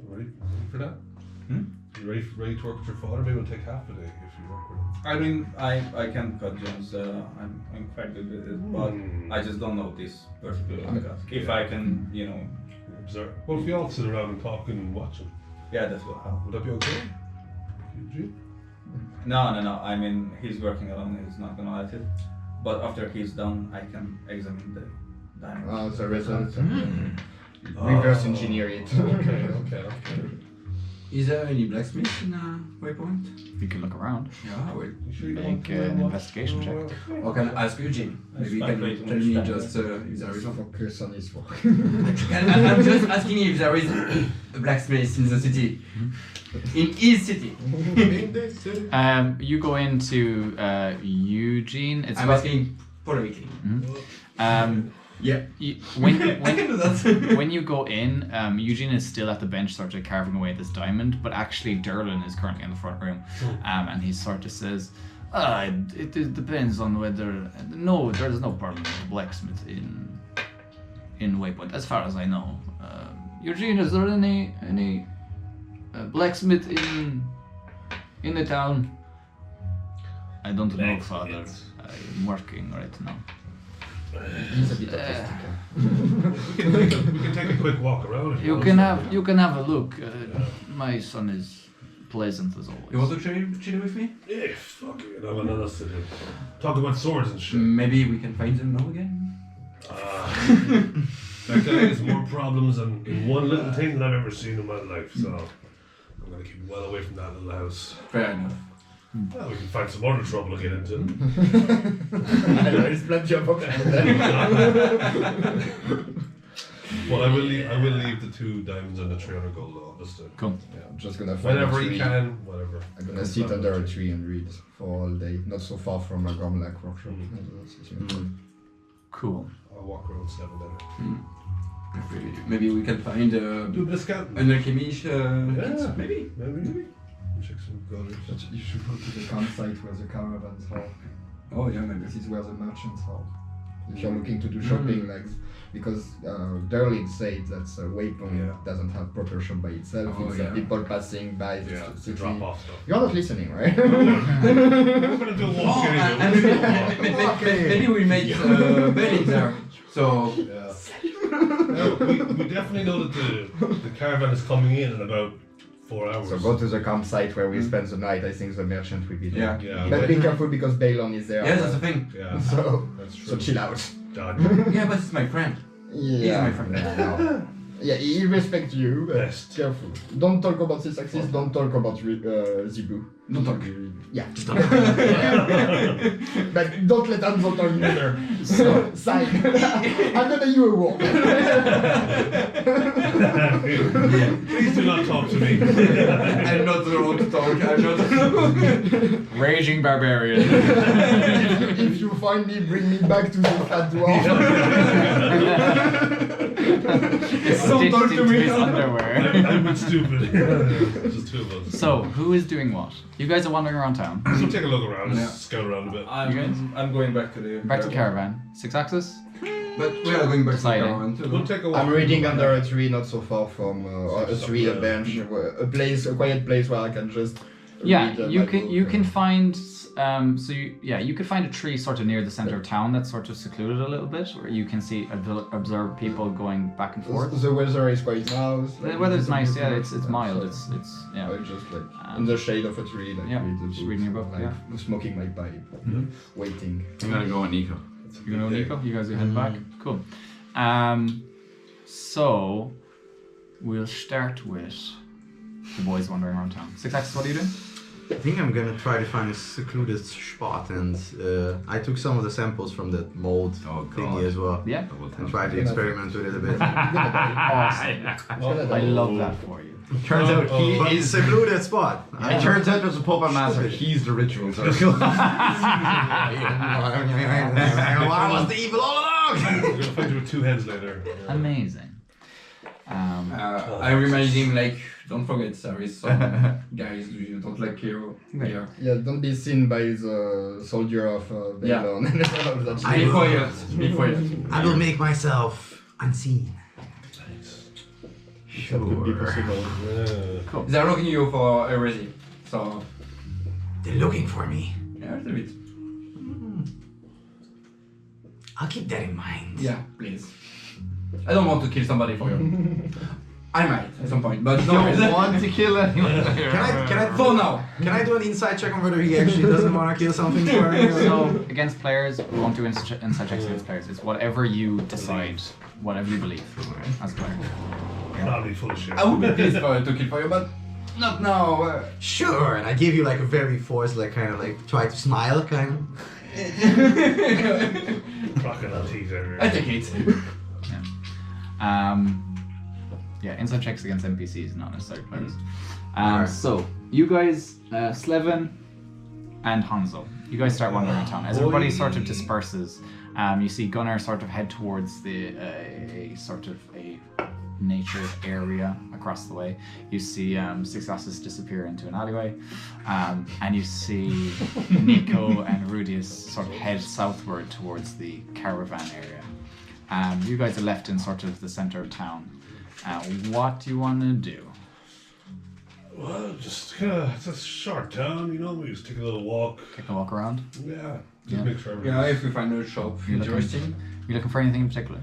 ready for that? You ready to work with your father? Maybe it'll take half a day if you work with him. I mean, I can cut gems. I'm quite good with it, but I just don't know this particular cut. If I can, Observe. Well, if we all sit around and talk and watch him, yeah, that's what happens. would that be okay? Eugene? No. I mean, he's working alone. He's not gonna let it. But after he's done, I can examine the diamond. So reverse engineer it. Okay. Is there any blacksmith in Waypoint? You can look around. Yeah, I will. You sure you don't Make want to an watch? investigation check. Or can I ask Eugene? Maybe you can tell me just if there is one. Focus on his work. I'm just asking if there is a blacksmith in the city. In his city. You go into Eugene. It's I'm about, asking polemically. Yeah. when I can do that. when you go in, Eugene is still at the bench, sort of carving away this diamond. But actually, Derlin is currently in the front room, and he sort of says, "It depends on whether. No, there's no permanent blacksmith in Waypoint, as far as I know. Eugene, is there any blacksmith in the town? I don't know, Father. I'm working right now." He's a bit autistic. We can take a quick walk around. if You want can to. have a look. My son is pleasant as always. You want to chill with me? Yeah, fuck it. I have another else to do. Talk about swords and shit. Maybe we can find them now again? That guy has more problems than one little thing that I've ever seen in my life, so I'm gonna keep well away from that little house. Fair enough. Well, we can find some other trouble to get into. There's plenty of options there. But I will leave the 2 diamonds and the 300 gold though, just to, Cool. yeah. I'm just gonna find Whenever a you tree. can, whatever. I'm gonna sit under a tree and read for all day. Not so far from a Gormlyk workshop. Cool. I'll walk around 7 then. Maybe we can find Do a bit of scouting. an alchemy kit. Yeah, Maybe. maybe. Check some gutters. But you should go to the campsite where the caravans are. Oh yeah, maybe. This is where the merchants are. If you're looking to do shopping, like because Derlin said that Waypoint doesn't have proper shop by itself. Oh, It's yeah. people passing by the Yeah, to city. drop off stuff. You're not listening, right? I'm gonna do a walk anyway. Maybe we made belly there. So Yeah. No, we definitely know that the caravan is coming in about 4 hours. So go to the campsite where we spend the night. I think the merchant will be there. yeah. But be careful because Balon is there. Yeah, that's the thing. Yeah, So, that's true. so chill out. Done. Yeah, but it's my friend. Yeah. my friend. No. Yeah, he respects you, but Best. careful. Don't talk about his axis, don't talk about Zibu. Don't talk. Yeah. But don't let Anzo talk either. So, sign. I'm gonna you a walk. Please do not talk to me. I'm not the one to talk. I'm not. Raging barbarian. If you find me, bring me back to the fat dwarf. It's stitched into his underwear. I'm a bit stupid. Just 2 of us. So, who is doing what? You guys are wandering around town. So take a look around, Yeah. just scout around a bit. I'm going back to the Back to caravan. 6 axis? But we are going back to the Deciding. caravan too. We'll take a walk. I'm reading under a tree, not so far from a tree, a bench, a quiet place where I can just. Yeah, read, you my can book you and- can find you could find a tree sort of near the center of town that's sort of secluded a little bit, where you can see observe people going back and forth. The weather is quite nice. The weather's nice, yeah. It's mild. It's yeah. I just like in the shade of a tree, like Yeah, read the just book, reading your book, like, yeah. smoking my pipe, waiting. I'm gonna go on Nico. You're gonna go Nico. You guys are heading back. Cool. So we'll start with the boys wandering around town. 6 axis. What are you doing? I think I'm gonna try to find a secluded spot, and I took some of the samples from that mold thingy as well. Yeah. And try to experiment with it a bit. Awesome. I love that for you. Turns out he but- is secluded spot. It turns out there's a puppet master. He's the ritual circle. I was the evil all along. We're gonna find you with 2 heads later. Amazing. I remind him like, don't forget, there is some guys you don't like hero here. Yeah, don't be seen by the soldier of Balon. Be quiet. Be quiet. I will make myself unseen. Sure. Yeah. They're looking you for heresy, so They're looking for me. yeah, a little bit. I'll keep that in mind. Yeah, please. I don't want to kill somebody for you. I might at some point, but no. Don't want to kill anyone. For now. Can I do an inside check on whether he actually doesn't want to kill something for me? So against players, we won't do inside checks against players. It's whatever you decide, whatever you believe as a player. Probably full of shit. I would be pleased to kill for you, but not now. Sure, and I give you like a very forced, like kind of like try to smile, kind of. Crocodile teeth everywhere. I take it. Yeah, inside checks against NPCs, not necessarily players. Alright. So you guys, Slevin and Hanzo, you guys start wandering around town. As everybody sort of disperses, you see Gunnar sort of head towards the sort of a nature area across the way. You see 6 Axis disappear into an alleyway, and you see Nico and Rudius sort of head southward towards the caravan area. You guys are left in sort of the center of town. What do you want to do? Well, just kind of, it's a short town, you know, we just take a little walk. Take a walk around. Yeah, just Yeah. make sure Yeah, everything's... if we find a shop You're looking- interesting, You looking for anything in particular?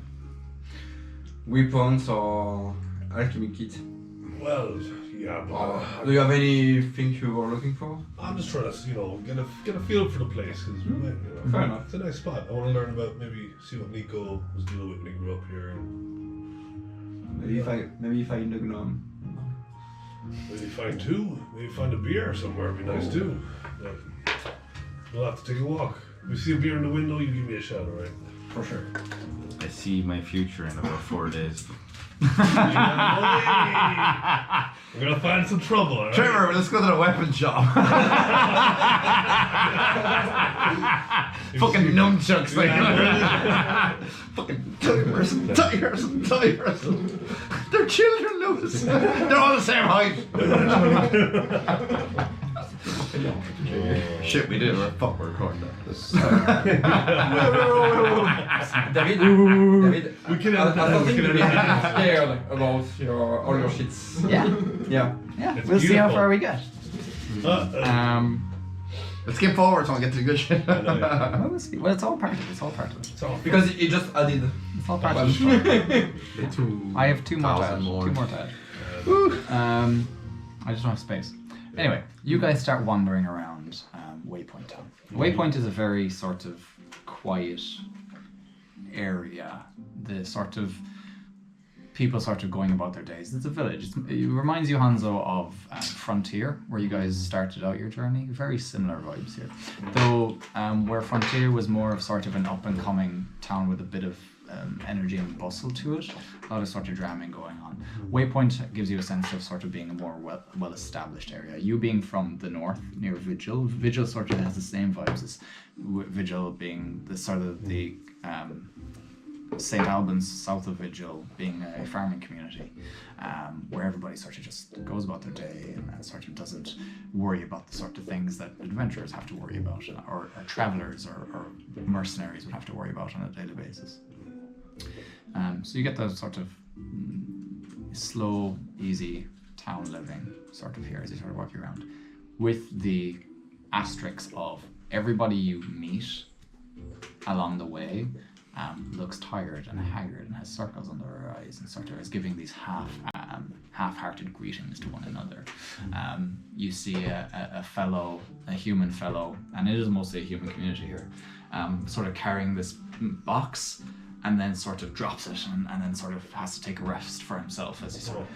weapons or alchemy kit. Well, yeah, but Do you have anything you are looking for? I'm just trying to, you know, get a feel for the place, because we might, you know, Fair enough. it's a nice spot. I want to learn about, maybe see what Nico was dealing with when he grew up here, and Maybe if I know gnome. maybe find 2, maybe find a beer somewhere, would be nice too. But we'll have to take a walk. If you see a beer in the window, you give me a shout, alright? For sure. I see my future in about 4 days. We're gonna find some trouble, alright? Trevor, let's go to the weapon shop. Fucking nunchucks, like. Fucking tigers. They're children, Lucas. They're all the same height. Shit, we did. We're recording that. David, We can I don't think you'll be scared about all your shits. Yeah. Yeah. Yeah. It's We'll see how beautiful. far we get. Let's skip forward so I get to the good shit. Well, we'll see. Well, it's all part of it. It's all part of it. Because it just added. It's all part of it. I have 2 more to add. 2 more to add. I just don't have space. Anyway, you guys start wandering around Waypoint Town. Waypoint is a very sort of quiet area. The sort of people sort of going about their days. It's a village. It reminds you, Hanzo, of Frontier, where you guys started out your journey. Very similar vibes here. Though where Frontier was more of sort of an up-and-coming town with a bit of energy and bustle to it, a lot of sort of dramming going on. Waypoint gives you a sense of sort of being a more well-established area. You being from the north, near Vigil sort of has the same vibes as Vigil being the sort of the St. Albans, south of Vigil, being a farming community, where everybody sort of just goes about their day and sort of doesn't worry about the sort of things that adventurers have to worry about, or travelers or mercenaries would have to worry about on a daily basis. So you get that sort of slow, easy town living sort of here as you sort of walk around, with the asterisks of everybody you meet along the way looks tired and haggard and has circles under their eyes and sort of is giving these half-hearted greetings to one another. You see a human fellow, and it is mostly a human community here, sort of carrying this box and then sort of drops it and then sort of has to take a rest for himself as he sort of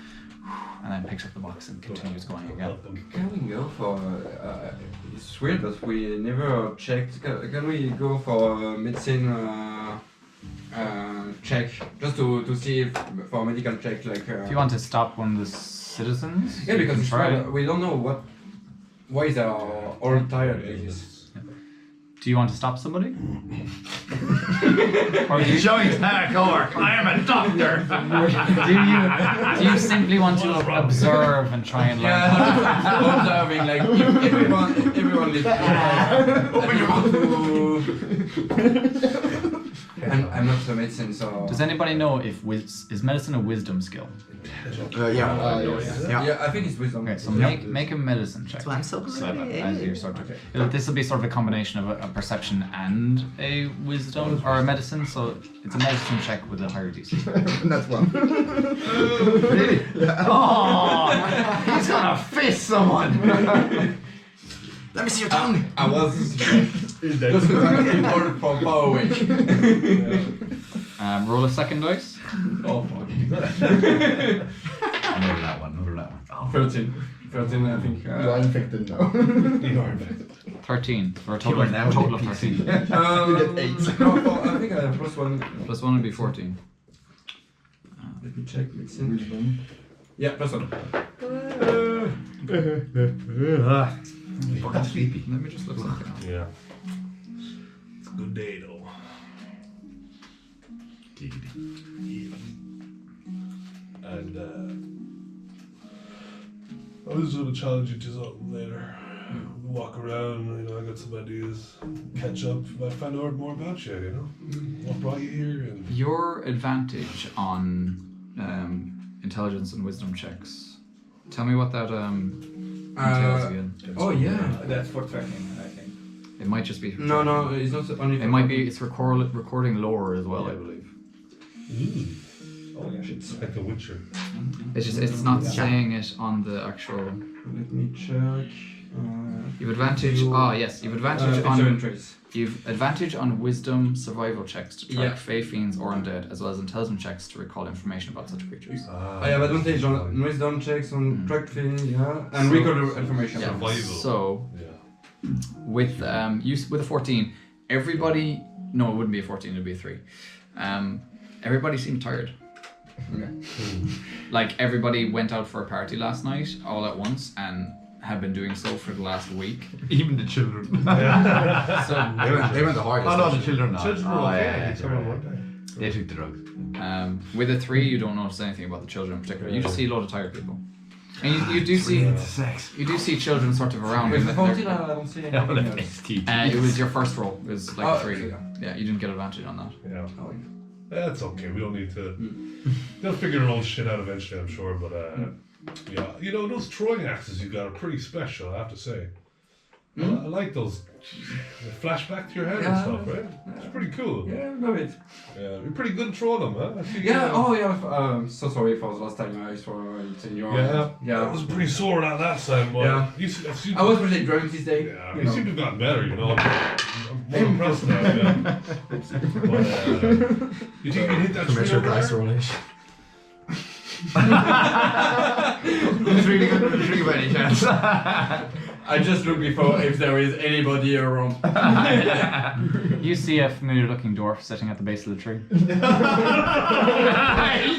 and then picks up the box and continues going again. Can we go for? It's weird that we never checked. Can we go for medicine check just to see if for medical check like? If you want to stop one of the citizens, Yeah, you because can it's try. we don't know why they are all tired like this. Do you want to stop somebody? Or you showing hardcore. I am a doctor. Do you simply want to observe and try and learn? Yeah, observing like if everyone is. Open your mouth. I'm not a medicine, so. Does anybody know if is medicine a wisdom skill? Yeah, I think it's wisdom. Okay, so make a medicine check. That's why I'm so good. As you're sort of, this will be sort of a combination of a perception and a wisdom or a medicine. So it's a medicine check with a higher DC. That's one. Really? Yeah. Oh, he's gonna fist someone. Let me see your tongue. I was He's dead. just looking from far away. Roll a second dice. Oh fuck. Another that one. 13, I think. You are infected now. You are infected. 13 for a You total are now of 13. You get 8. No, I think I have plus one. Plus 1 would be 14. Let me check medicine. Yeah, plus one. Fucking sleepy. Let me just look something up. Yeah. It's a good day though. And I was gonna challenge you to something later. Walk around, I got some ideas, catch up, I find out more about you, what brought you here and Your advantage on intelligence and wisdom checks. Tell me what that entails again. Oh yeah. That's for tracking, I think. It might just be. No, it's not only. It might be. It's recording lore as well, I believe. Oh yeah, shit. it's like The Witcher. It's just it's not saying it on the actual. Let me check. You've advantage. Yes, you've advantage on. Trace. You've advantage on wisdom survival checks to track Yeah. fey fiends or undead, as well as intelligence checks to recall information about such creatures. I have advantage on wisdom checks on track thing, and record information. Yeah. Survival. So Yeah. with with a 14, everybody. No, it wouldn't be a 14. It'd be a 3. Everybody seemed tired. Like everybody went out for a party last night all at once and have been doing so for the last week. Even the children. So They went the hardest. Oh no, the children not. Children were Oh, okay. yeah, Some of them yeah. weren't They took the drugs. with a 3, you don't notice anything about the children in particular. You just see a load of tired people, and you do Sex. see children sort of around. With in the the- 14, I don't see anything else. it was your first roll. It was like Oh, a 3. okay. Yeah, you didn't get advantage on that. Yeah. Oh, That's okay. We don't need to. They'll figure their own shit out eventually, I'm sure. But yeah, you know those throwing axes you got are pretty special, I have to say. I like those. They flash back to your head and stuff, right? It's pretty cool. Yeah, love it. Yeah, you're pretty good at throwing them, huh? I see, Yeah, oh yeah, so sorry for the last time I saw it in your... Yeah, I was pretty sore that last time, but Yeah. I was really drunk this day. Yeah, you you know. seem to have gotten better, you know. I'm more impressed now, yeah. But, you think you can hit that tree over there? Who's really good at the tree by any chance? I just looked before if there is anybody around. You see a familiar-looking dwarf sitting at the base of the tree. He's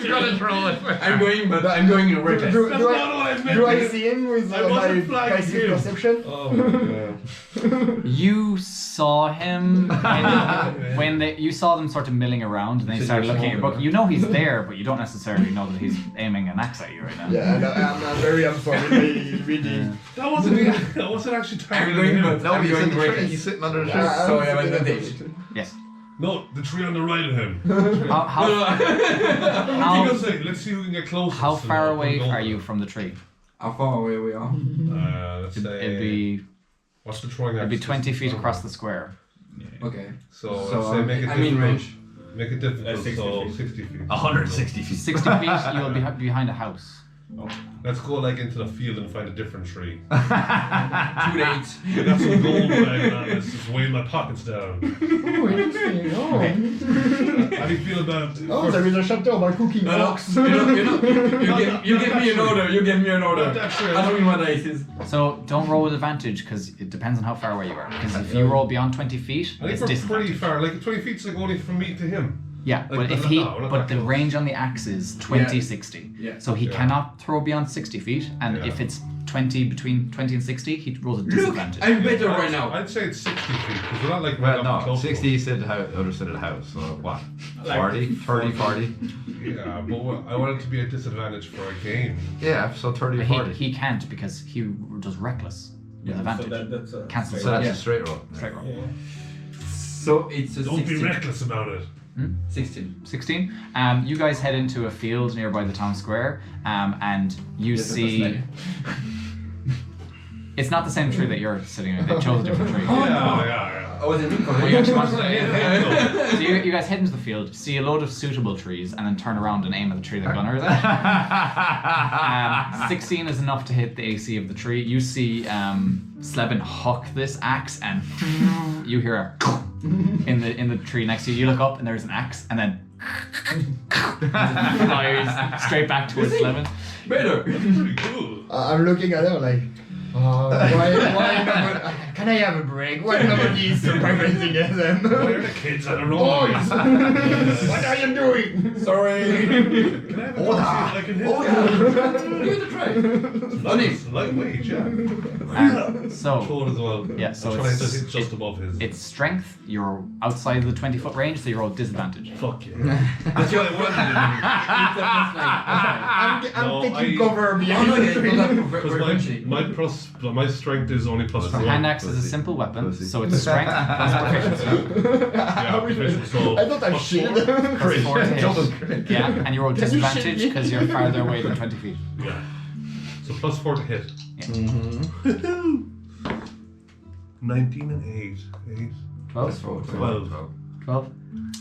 gonna throw it. I'm going in reckless. Do That's not what I meant. do I see him with I my wasn't flagging passive him. perception? Oh, yeah. You saw him when you saw them sort of milling around, and then you started looking at your book. You know he's there, but you don't necessarily know that he's aiming an axe at you right now. Yeah, and I'm very up for it. Really. That wasn't actually targeting him. No, he's in the tree. reckless. He's sitting under the tree. Yeah, So I have I'm advantage. thinking Yes. No, the tree on the right of him. Let's see who can get closest. How and far I'll away go are there. you from the tree? How far away we are? Let's say. It'd be What's the throwing axe? 20 feet across the square. Okay. So let's say make it I'm in difficult. range. Make it difficult. 60 so feet. 60 feet. 160 feet. 60 feet, you will be behind a house. Let's go like into the field and find a different tree. Too late. I got some gold lying on. Let's just weigh my pockets down. Oh, interesting. Oh. How do you feel about? Oh, there is a chapter about cooking ox. You give me an order. You give me an order. Not that true. I don't mean what I says. So don't roll with advantage because it depends on how far away you are. Because if you roll beyond 20 feet, I it's think we're pretty disadvantage. far. Like 20 feet's like only from me to him. Yeah, Like, but if no, he, we're not but that the close. range on the axe is 20, Yeah. 60. Yeah. So he Yeah. cannot throw beyond 60 feet, and Yeah. if it's 20 between 20 and 60, he rolls a Look, disadvantage. I'm better right now. I'd say it's 60 feet because we're not like Well, right up no, close. 60 said the house, other side of the house. So what? Like 40, 30, 40. Yeah, but I want it to be a disadvantage for a game. Yeah, so 30, But 40. he can't because he does reckless with advantage. So that's a Cancel. So that's Yeah. a straight roll. Straight roll. Yeah. So it's a Don't 16. be reckless about it. 16. 16. You guys head into a field nearby the town square, and you Yes, see. that's It's not the same tree that you're sitting in. They chose a different tree. Yeah. I was in You actually want to- Yeah. So you guys head into the field, see a load of suitable trees, and then turn around and aim at the tree that Gunnar is at. 16 is enough to hit the AC of the tree. You see Slevin huck this axe, and you hear a in the tree next to you. You look up, and there's an axe, and then flies straight back towards Slevin. Better. Pretty cool. I'm looking at her like, why nobody, can I have a break? Why nobody is supervising them? Why are the kids on the road? Boys, what are you doing? Sorry. Can I have a I can hit Give it a try. It's lightweight, yeah. So Cold as well. Yeah, so I'm trying to it's- hit just above his. it's strength. You're outside of the 20-foot range, so you roll disadvantage. Fuck yeah. That's what I wanted I'm No, taking I- cover behind the tree. Because my strength is only plus Pussy. 1. Hand axe is a simple weapon, Pussy. so it's strength plus proficiency. Yeah, proficiency, so I thought I plus shield. 4. Plus 4 to Double hit. Yeah, and you roll Can you shield disadvantage me? because you're farther away than 20 feet. Yeah. So plus 4 to hit. Yeah. 19 and 8. 8. 12? 12. 12?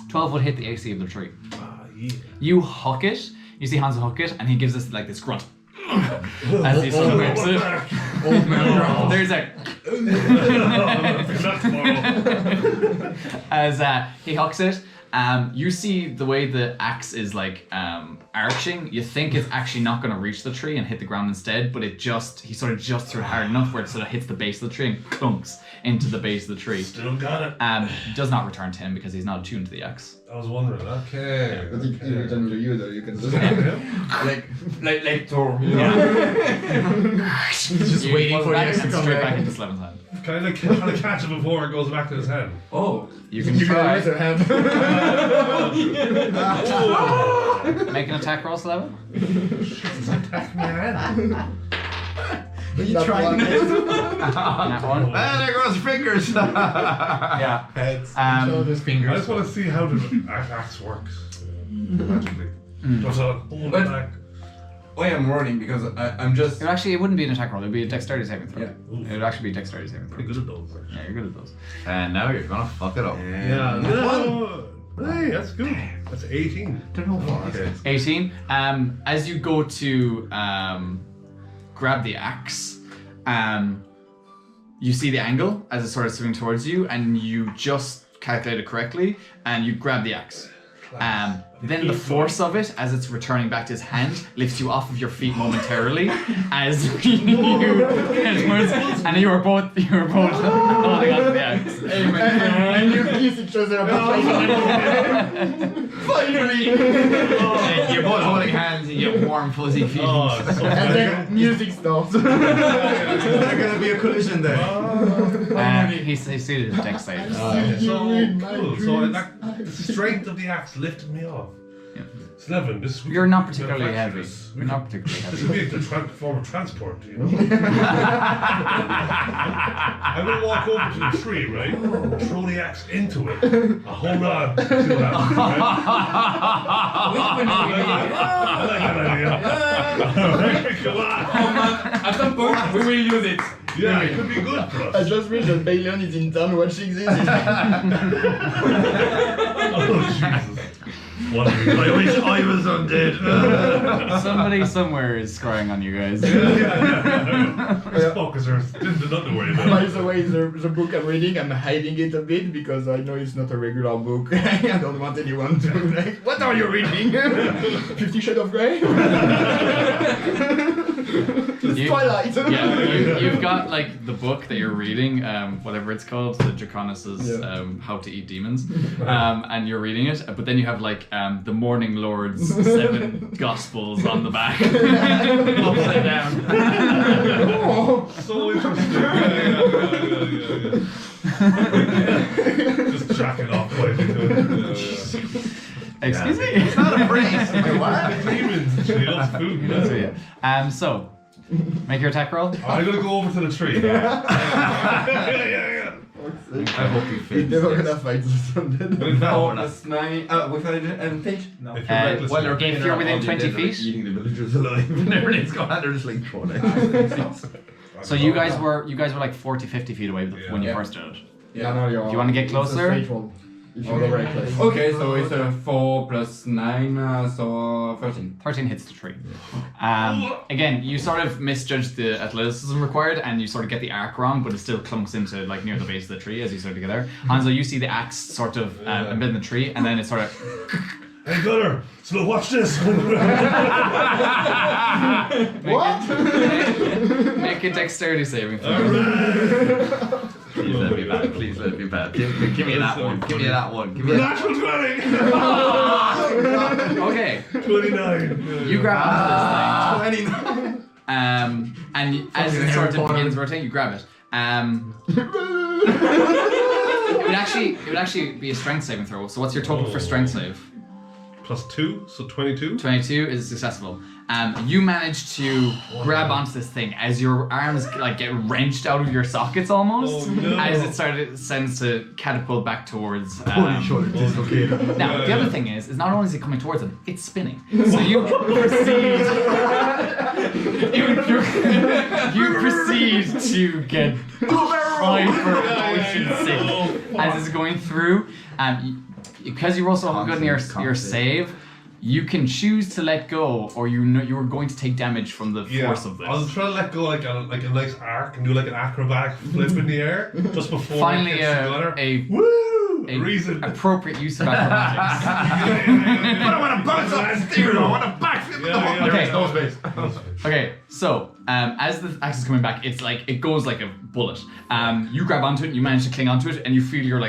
12 would hit the AC of the tree. Ah, yeah. You huck it, you see Hans huck it, and he gives us like this grunt. As he sort of whips it. There's a Not tomorrow. as he hucks it, You see the way the axe is like arching. You think it's actually not going to reach the tree and hit the ground instead, but he sort of just threw it hard enough where it sort of hits the base of the tree and clunks into the base of the tree. Still got it. Does not return to him because he's not attuned to the axe. I was wondering. Okay. But if you return to you though, you can just like Thor. just You waiting fall for the back axe to and come straight back. back into Slevin's hand. Can I catch it before it goes back to his hand? Oh, You can You can try. raise your hand. Make an attack roll, Slevin. Attack my hand. You That tried one. it. That one. Ah, there goes fingers. Yeah. Heads. Show his I fingers. just want to see how the axe works magically. Does it hold But- it back? why I'm running because I'm just. It wouldn't be an attack roll. It would be a dexterity saving throw. Yeah. It would actually be a dexterity saving throw. Pretty good at those. Yeah, you're good at those. And now you're gonna fuck it up. Yeah. No. Hey, that's good. That's 18. Don't know why. Okay. 18. As you go to grab the axe, you see the angle as it's sort of swinging towards you, and you just calculate it correctly, and you grab the axe. Then the force of it, as it's returning back to his hand, lifts you off of your feet momentarily, as you head towards, and you were both holding onto the axe. And you kiss each other. Finally! You're both holding hands and you get warm, fuzzy feelings. Oh, it's so And then music stops. There's gonna be a collision there. He's succeeded his dex save. So cool. So the strength of the axe lifted me off. Yeah. Slevin, this You're not particularly heavy. This You're not particularly This would heavy. be a good form of transport, you know. I'm gonna walk over to the tree, right? Throw the axe into it. I'll hold on to that. I like that idea. Come on. At some point we will use it. Yeah, it could be good for I us. just wish that Balion is in town watching this. Oh Jesus. I wish I was undead. Somebody somewhere is scrying on you guys. These fuckers didn't nothing to worry about. By the way, the book I'm reading, I'm hiding it a bit because I know it's not a regular book. I don't want anyone to like, what are you reading? 50 Shades of Grey? Twilight. You've got like the book that you're reading, whatever it's called, the Draconis's How to Eat Demons, and you're reading it. But then you have like the Morning Lord's 7 Gospels on the back, upside down. So interesting. Yeah. Just jacking off quietly to it. Excuse me. It's not a phrase. Wait, what? Demons, she loves food. So, yeah. So make your attack roll. I'm gonna go over to the tree. Yeah. I hope you We're fail. never gonna fight this undead. Four plus 9. With advantage? No. If you're reckless, Well, they're If you're within 20 feet. eating the villagers alive, and everything's gone out. They're just like throwing it. So you guys were like 40, 50 feet away when you Yeah. first started. Yeah, no, you're Do you wanna get it's a closer? straight roll. If you're very close. Okay, so it's 4 plus 9, so 13. 13 hits the tree. Again, you sort of misjudged the athleticism required, and you sort of get the arc wrong, but it still clumps into like near the base of the tree as you sort of get there. Hanzo, you see the axe sort of embed in the tree, and then it sort of. Hey Gunner, so watch this. What? Make a dexterity saving throw. Please let me bad. Please let me bad. Give me that one. Give me that one. Give me that. Natural 20. Okay, 29. you grab onto this 29. thing, and as it sort of begins rotating, you grab it. It would actually be a strength saving throw. So what's your total for strength save? Plus 2, so 22. 22 is successful. You manage to grab onto this thing as your arms like get wrenched out of your sockets almost, Oh, no. as it sends to catapult back towards. Holy shoulder dislocated. Now the other thing is not only is it coming towards them, it's spinning. So you proceed. you proceed to get hyper sick as it's going through. Because you roll so good in your save, you can choose to let go, or you know you are going to take damage from the force of this. I was trying to let go like a nice arc and do like an acrobatic flip in the air just before Finally, it hits the gunner. a Woo! Reason. appropriate use of acrobatics. But I want to bounce off the steering. I want to backflip. Yeah. Okay. No space. Okay, so as the axe is coming back, it goes like a bullet. You grab onto it, and you manage to cling onto it, and you feel your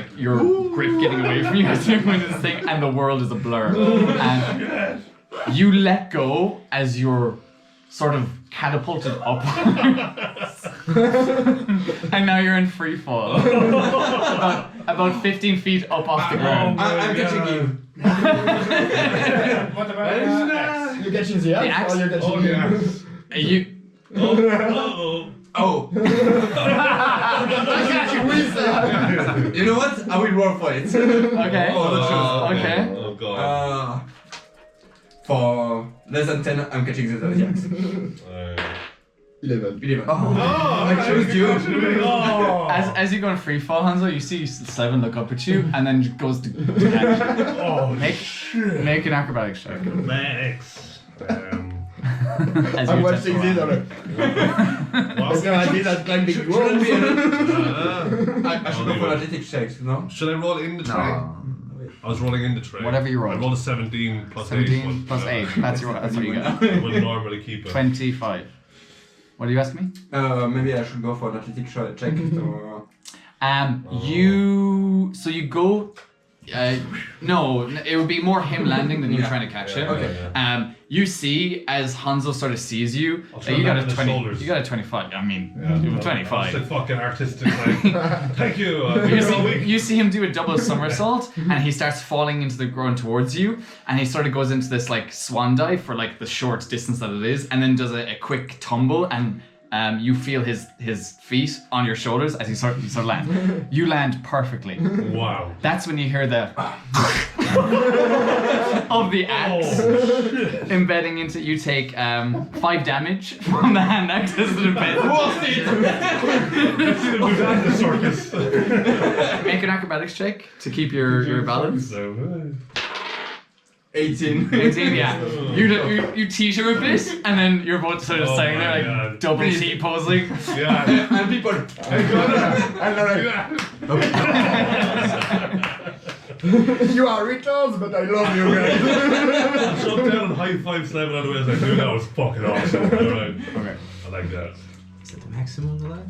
grip getting away from you as you're doing this thing, and the world is a blur. And you let go as you're sort of catapulted up, and now you're in free fall, about 15 feet up off the ground. I'm catching him. What about You're catching the axe, axe? or you're catching Oh, yeah. You Oh. I got you with that. You know what? I will roll for it. okay? Okay. Oh god. For less than 10, I'm catching the axe. 11. 11. I chose you. As you go in free fall, Hanzo, you see Seven look up at you, and then goes to catch you. Oh, Make an acrobatics check. Max. As I'm you watching attempt this to on it. It's gonna be that climbing Shouldn't walls. be I should go for athletics checks, no? Should I roll in the tray? I was rolling in the tray. Whatever you rolled. I rolled a 17 plus 17 8. plus 8. That's what you got. I would normally keep it. 25. What are you asking me? Maybe I should go for an athletics check. You go. No, it would be more him landing than you trying to catch him. Okay. You see as Hanzo sort of sees you, I'll try you got land a on his 20. shoulders. You got a 25. I mean, Yeah, you have I'll 25. say fucking artistic like, thank you. You see him do a double somersault, and he starts falling into the ground towards you, and he sort of goes into this like swan dive for like the short distance that it is, and then does a quick tumble, and you feel his feet on your shoulders as you sort of land. You land perfectly. Wow. That's when you hear the of the axe embedding into. You take 5 damage from the hand axe as it embeds. The circus. Make an acrobatics check to keep your balance. 18. 18, yeah. You teeter a bit, and then you're both sort of Oh standing there my like God. double T posing. Yeah. And people. You are retards, but I love you guys. Jump down and high five Simon on the way. I was like, dude, that was fucking awesome. Alright. Okay. I like that. Is that the maximum alive?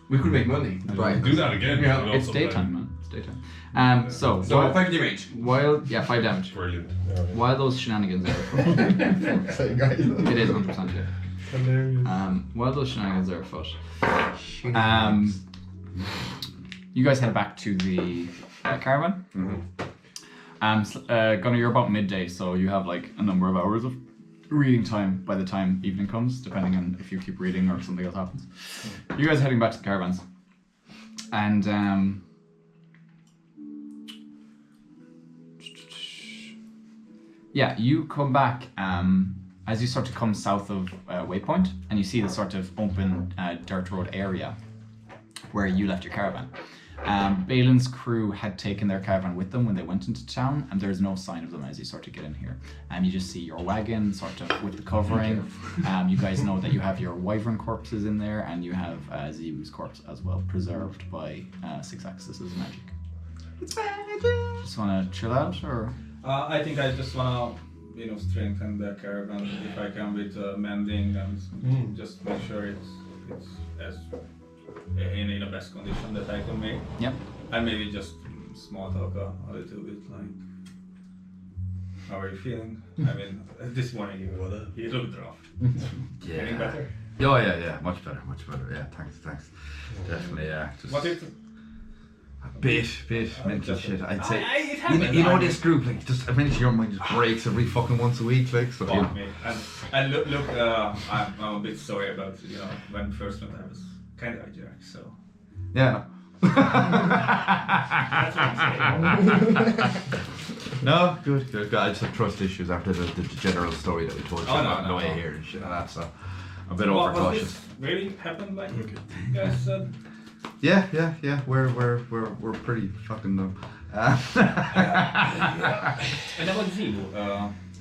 We could make money. Right. Do that again. Yeah, you know, It's sometime. daytime, man. It's daytime. So 5 damage. while 5 damage. Brilliant. While those shenanigans are afoot, Say, guys. it is 100%. Yeah. Hilarious. While those shenanigans are afoot, you guys head back to the caravan. Gunnar, you're about midday, so you have like a number of hours of reading time by the time evening comes, depending on if you keep reading or something else happens. You guys are heading back to the caravans, and yeah, you come back as you start to come south of Waypoint, and you see the sort of open dirt road area where you left your caravan. Balin's crew had taken their caravan with them when they went into town, and there's no sign of them as you sort of get in here. You just see your wagon sort of with the covering. You guys know that you have your wyvern corpses in there, and you have Zebu's corpse as well, preserved by 6 axes of magic. It's magic! Just want to chill out, or? I think I just wanna, strengthen the caravan if I can with mending and just make sure it's as in the best condition that I can make. Yep. And maybe just small talk a little bit like, how are you feeling? I mean, this morning you looked rough. Getting better? Oh, yeah. Much better. Yeah, thanks. Definitely, yeah. Just What if? a bit mental shit, I'd say. It happens. You know this group, like, just eventually your mind just breaks every fucking once a week, like, so. Fuck me. And look, I'm a bit sorry about, when first met I was kind of a jerk, so. Yeah. That's what I'm saying. No, good. I just have trust issues after the general story that we told you Oh, about no. the way here and shit like that, so I'm a bit Was overcautious. this really happened like you guys said? Yeah. We're pretty fucking dumb. And about Zebu,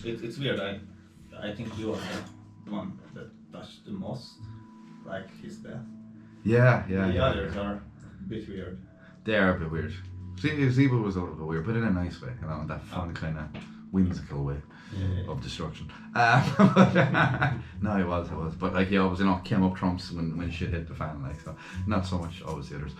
it's weird. I think you are the one that touched the most, like his death. Yeah. The others are a bit weird. They are a bit weird. Zebo was out of the way, but in a nice way, you know, that fun kind of whimsical way of destruction. No, he was. But like he always, you know, came up trumps when shit hit the fan, like, so not so much always the others.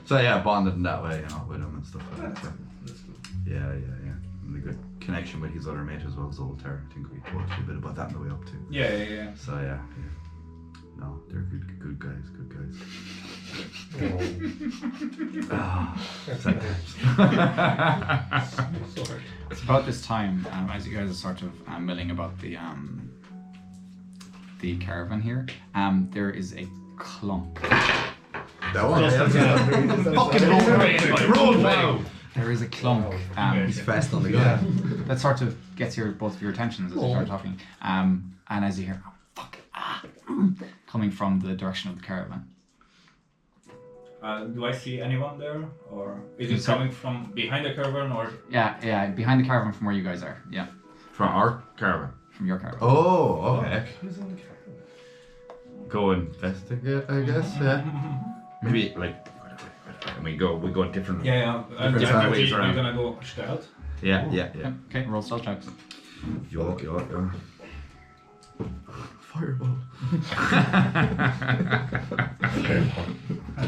So yeah, bonded in that way, you know, with him and stuff like that. So. That's good. Yeah. And a good connection with his other mate as well, Zoltar. I think we talked a bit about that on the way up too. Yeah. So yeah. No, they're good guys. Sorry. It's about this time, as you guys are sort of milling about the caravan here, there is a clunk. That one. Fucking roll. There is a clunk. He's fast on the go. That sort of gets both of your attentions as you start talking. And as you hear, coming from the direction of the caravan. Do I see anyone there, or is it coming from behind the caravan, or? Yeah, behind the caravan from where you guys are. Yeah, From our caravan. from your caravan. Oh, okay. Who's in the caravan? Go investigate, I guess. Yeah. Maybe like. And we go different. Yeah. Different ways I'm around. gonna go stealth. Yeah. Okay, roll stealth checks. Yeah. Fireball.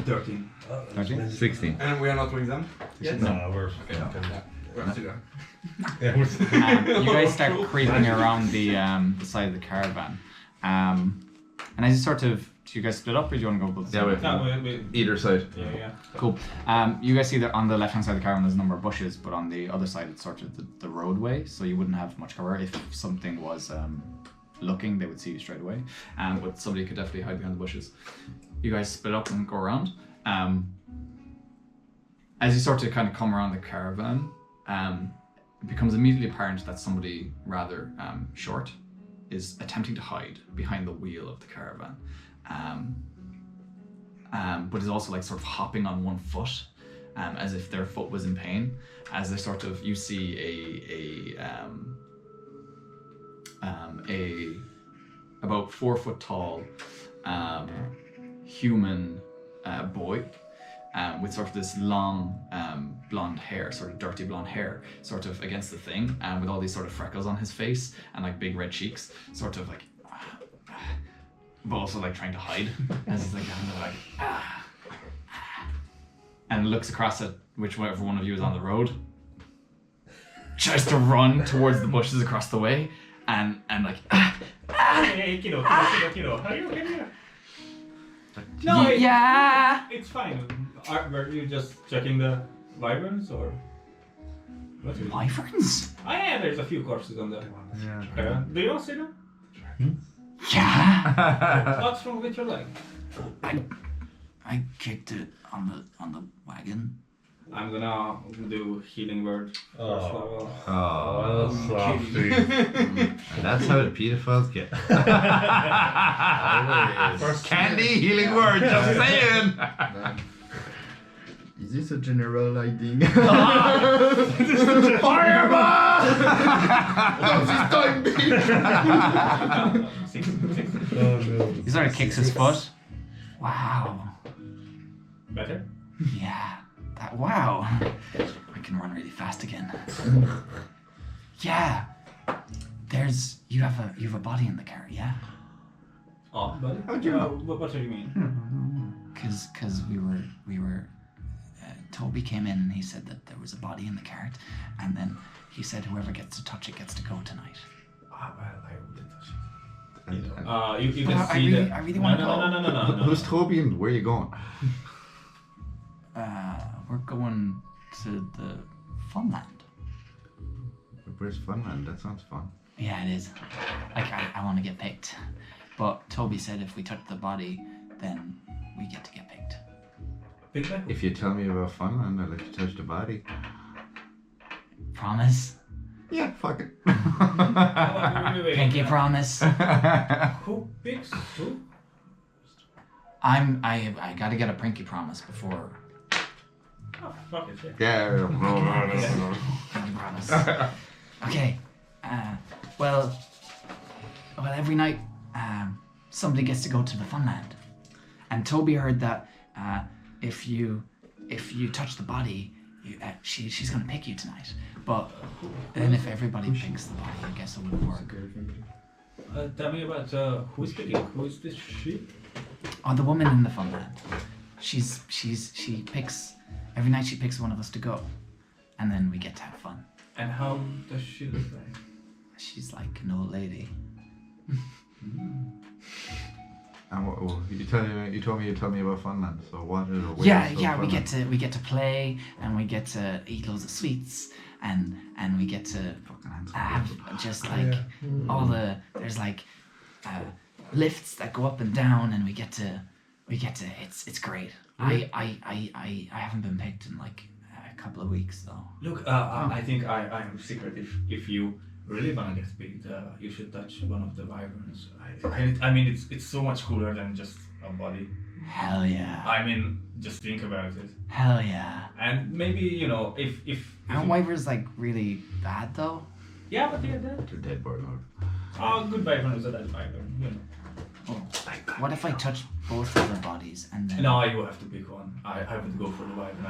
13. 13? 16. And we are not with them? Yes. No, we're You guys start creeping around the side of the caravan. And as you sort of, do you guys split up or do you want to go both sides? No, we Either side. yeah. Cool. You guys see that on the left hand side of the caravan there's a number of bushes, but on the other side it's sort of the roadway, so you wouldn't have much cover. If something was looking, they would see you straight away. But somebody could definitely hide behind the bushes. You guys split up and go around. As you sort of kind of come around the caravan, it becomes immediately apparent that somebody rather short is attempting to hide behind the wheel of the caravan. But is also like sort of hopping on one foot, as if their foot was in pain. As they sort of, you see a about 4 foot tall human boy with sort of this long blonde hair, sort of dirty blonde hair, sort of against the thing, with all these sort of freckles on his face and like big red cheeks, sort of like, but also like trying to hide as he's like kind of like, and looks across at whichever one of you is on the road, tries to run towards the bushes across the way, and like, Hey, kiddo, are you okay here? No, yeah. it's fine. Were you just checking the wyverns, or? What is it? Wyverns? Oh yeah, there's a few corpses on the caravan. Do you want to see them? Yeah. What's wrong with your leg? I kicked it on the wagon. I'm gonna do healing word first level. Oh, softy. that's how the pedophiles get. Candy healing word, just saying. Is this a general lighting? Fireball! This time, bitch! Six. Oh no. He sort of kicks his foot. Wow. Better? Yeah. Wow. I can run really fast again. Yeah. You have a body in the car, yeah? Oh, buddy. How do you know? What do you mean? Cause we were Toby came in and he said that there was a body in the cart, and then he said whoever gets to touch it gets to go tonight. Ah, well, I wouldn't touch it. You can see I really want to go. No. Who's Toby and where are you going? We're going to the Funland. Where's Funland? That sounds fun. Yeah, it is. Like, I want to get picked. But Toby said if we touch the body, then we get to get picked. If you tell me about Funland, I'll let you touch the body. Promise? Yeah, fuck it. Wait. Pinky promise. Who picks who? I gotta get a pinky promise before. Oh, fuck it, Yeah. Pinky promise. Okay. Well, every night, somebody gets to go to the Funland. And Toby heard that if you if you touch the body, she's gonna pick you tonight. But then if everybody picks the body, I guess it won't work. Tell me about who's picking? Who is this she? Oh, the woman in the funland. She picks every night. She picks one of us to go, and then we get to have fun. And how does she look like? She's like an old lady. And what, you told me about Funland. So what is it? Yeah. We get to play, and we get to eat loads of sweets, and we get to have just like all the there's like lifts that go up and down, and we get to it's great. I haven't been picked in like a couple of weeks though. Look, I think I'm secret. If you really wanna get picked, you should touch one of the wyverns. I mean, it's so much cooler than just a body. Hell yeah. I mean, just think about it. Hell yeah. And maybe if Aren't wyverns like really bad though? yeah, but they're dead. They're dead, boy. Oh, good wyvern is a dead wyvern. What if I touch both of their bodies and then? No, you have to pick one. I would go for the wyvern.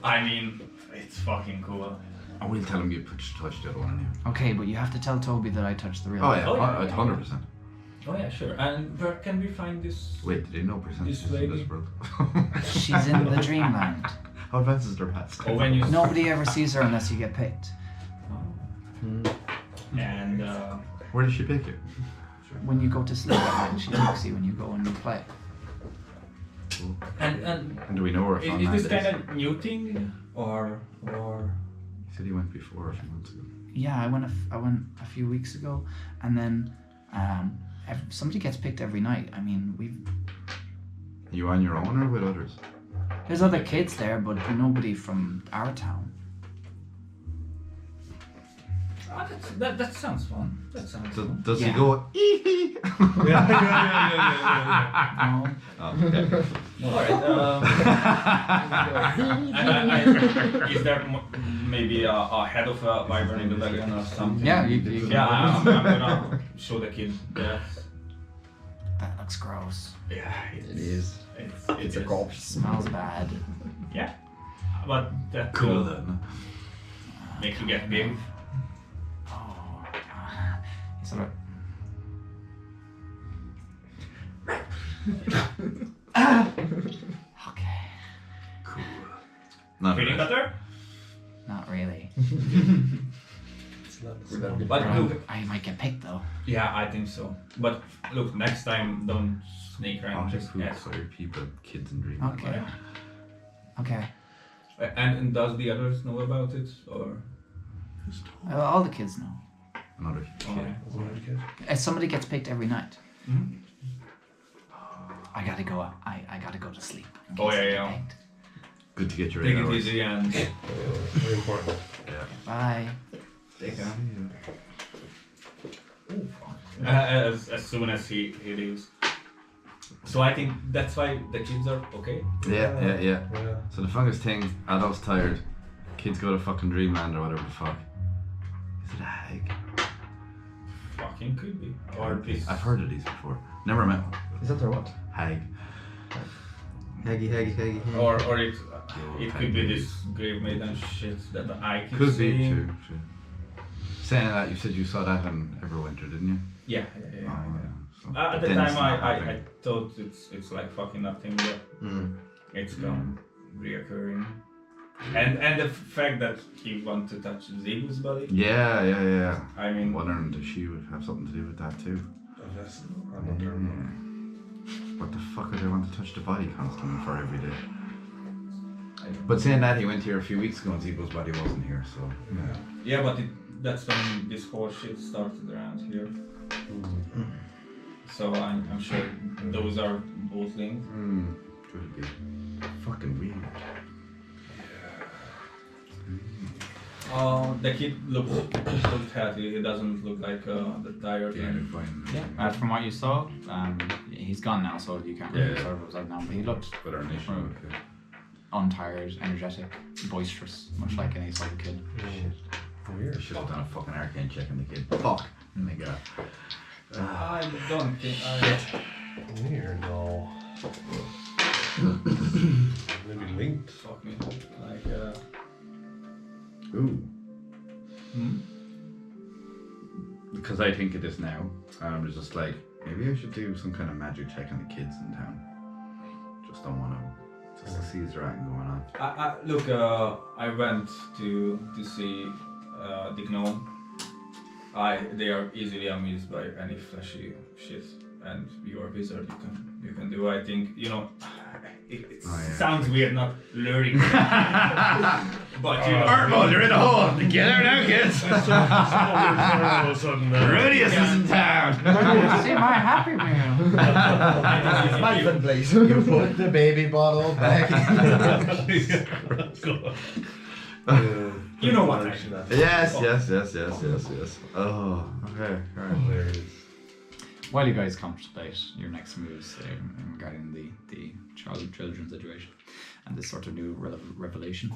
I mean, it's fucking cool. I will tell him you touched the other one anyway. Okay, but you have to tell Toby that I touched the real. Oh yeah, Oh, yeah. 100%. Oh yeah, sure. And where can we find this? Wait, did you know percentages This in lady? this world? She's in the dreamland. How advanced is their past? Oh, when you Nobody ever sees her unless you get picked. and Where did she pick you? When you go to sleep at night, she picks you when you go and you play. Cool. and And do we know where is Funland this is? kind of new thing or? He said he went before a few months ago. Yeah, I went a few weeks ago, and then somebody gets picked every night. I mean, Are you on your own or with others? there's other kids there, but nobody from our town. Oh, that sounds fun. That sounds fun. Does he Yeah. go? Ee-hee? Yeah. No. Oh, okay. Alright. Is there maybe a head of a wyvern in the wagon or something? Yeah, you Yeah, I'm gonna show the kid that. That looks gross. Yeah, It is. It's a corpse. Smells bad. Yeah, but that Cool will then. make you get big. Oh. Sort of. Okay. Cool. Not Feeling really. better? Not really. But look, I might get picked though. yeah, I think so. But look, next time don't sneak around. Oh, Just cool. ask. Sorry, people, kids and dreamland. Okay. Okay. And does the others know about it or? All the kids know. Another kid. Somebody gets picked every night. Mhm. I gotta go. I gotta go to sleep. in Oh, case I yeah, get yeah. picked. Good to get your Take 8 it hours. easy and Very important. Yeah. Bye. take care. As soon as he leaves. So I think that's why the kids are okay. Yeah. Yeah. So the fungus thing, adults tired, kids go to fucking dreamland or whatever the fuck. Is it a hag? Fucking could be. Or this. I've heard of these before. Never met one. Is that or what? Hag. Haggy. Or it could be this grave maiden shit that I keep Could be, seeing. true. Saying that, you said you saw that in Everwinter, didn't you? Yeah. So, At the then it's time not I happening. thought it's like fucking nothing, but it's gone reoccurring. And the fact that he wanted to touch Zebu's body. Yeah. I mean, Wondering if she would have something to do with that too. I'm wondering. What the fuck would they want to touch the body constantly for every day? But saying that, he went here a few weeks ago and Zebu's body wasn't here, so. yeah, but that's when this whole shit started around here. So I'm sure those are both linked. Could be. Fucking weird. The kid looks healthy. He doesn't look like the tired Yeah, one. fine. Yeah, from what you saw, he's gone now, so you can't really Yeah. sort of was like now. But he looked But our nation, okay. untired, energetic, boisterous, much like any sort of kid. I should have done a fucking arcane check on the kid. Fuck. And they got. I don't think Weird, no. Maybe linked. Fuck me. Like, Ooh. Because I think of this now, and I'm just like, maybe I should do some kind of magic check on the kids in town. Just don't want to, just to see is there anything going on. look, I went to see the gnome. They are easily amused by any flashy shit, and you're a wizard. You can do. I think it sounds weird not luring, but Armand, you're in a hole. Get out now, kids. All of a sudden, Rudius is in town. See my Happy Meal. Sniffing, please. You put the baby bottle back in. you know what I mean. Yes. Oh, okay. All right. Hilarious. While you guys contemplate your next moves regarding the child children situation and this sort of new revelation,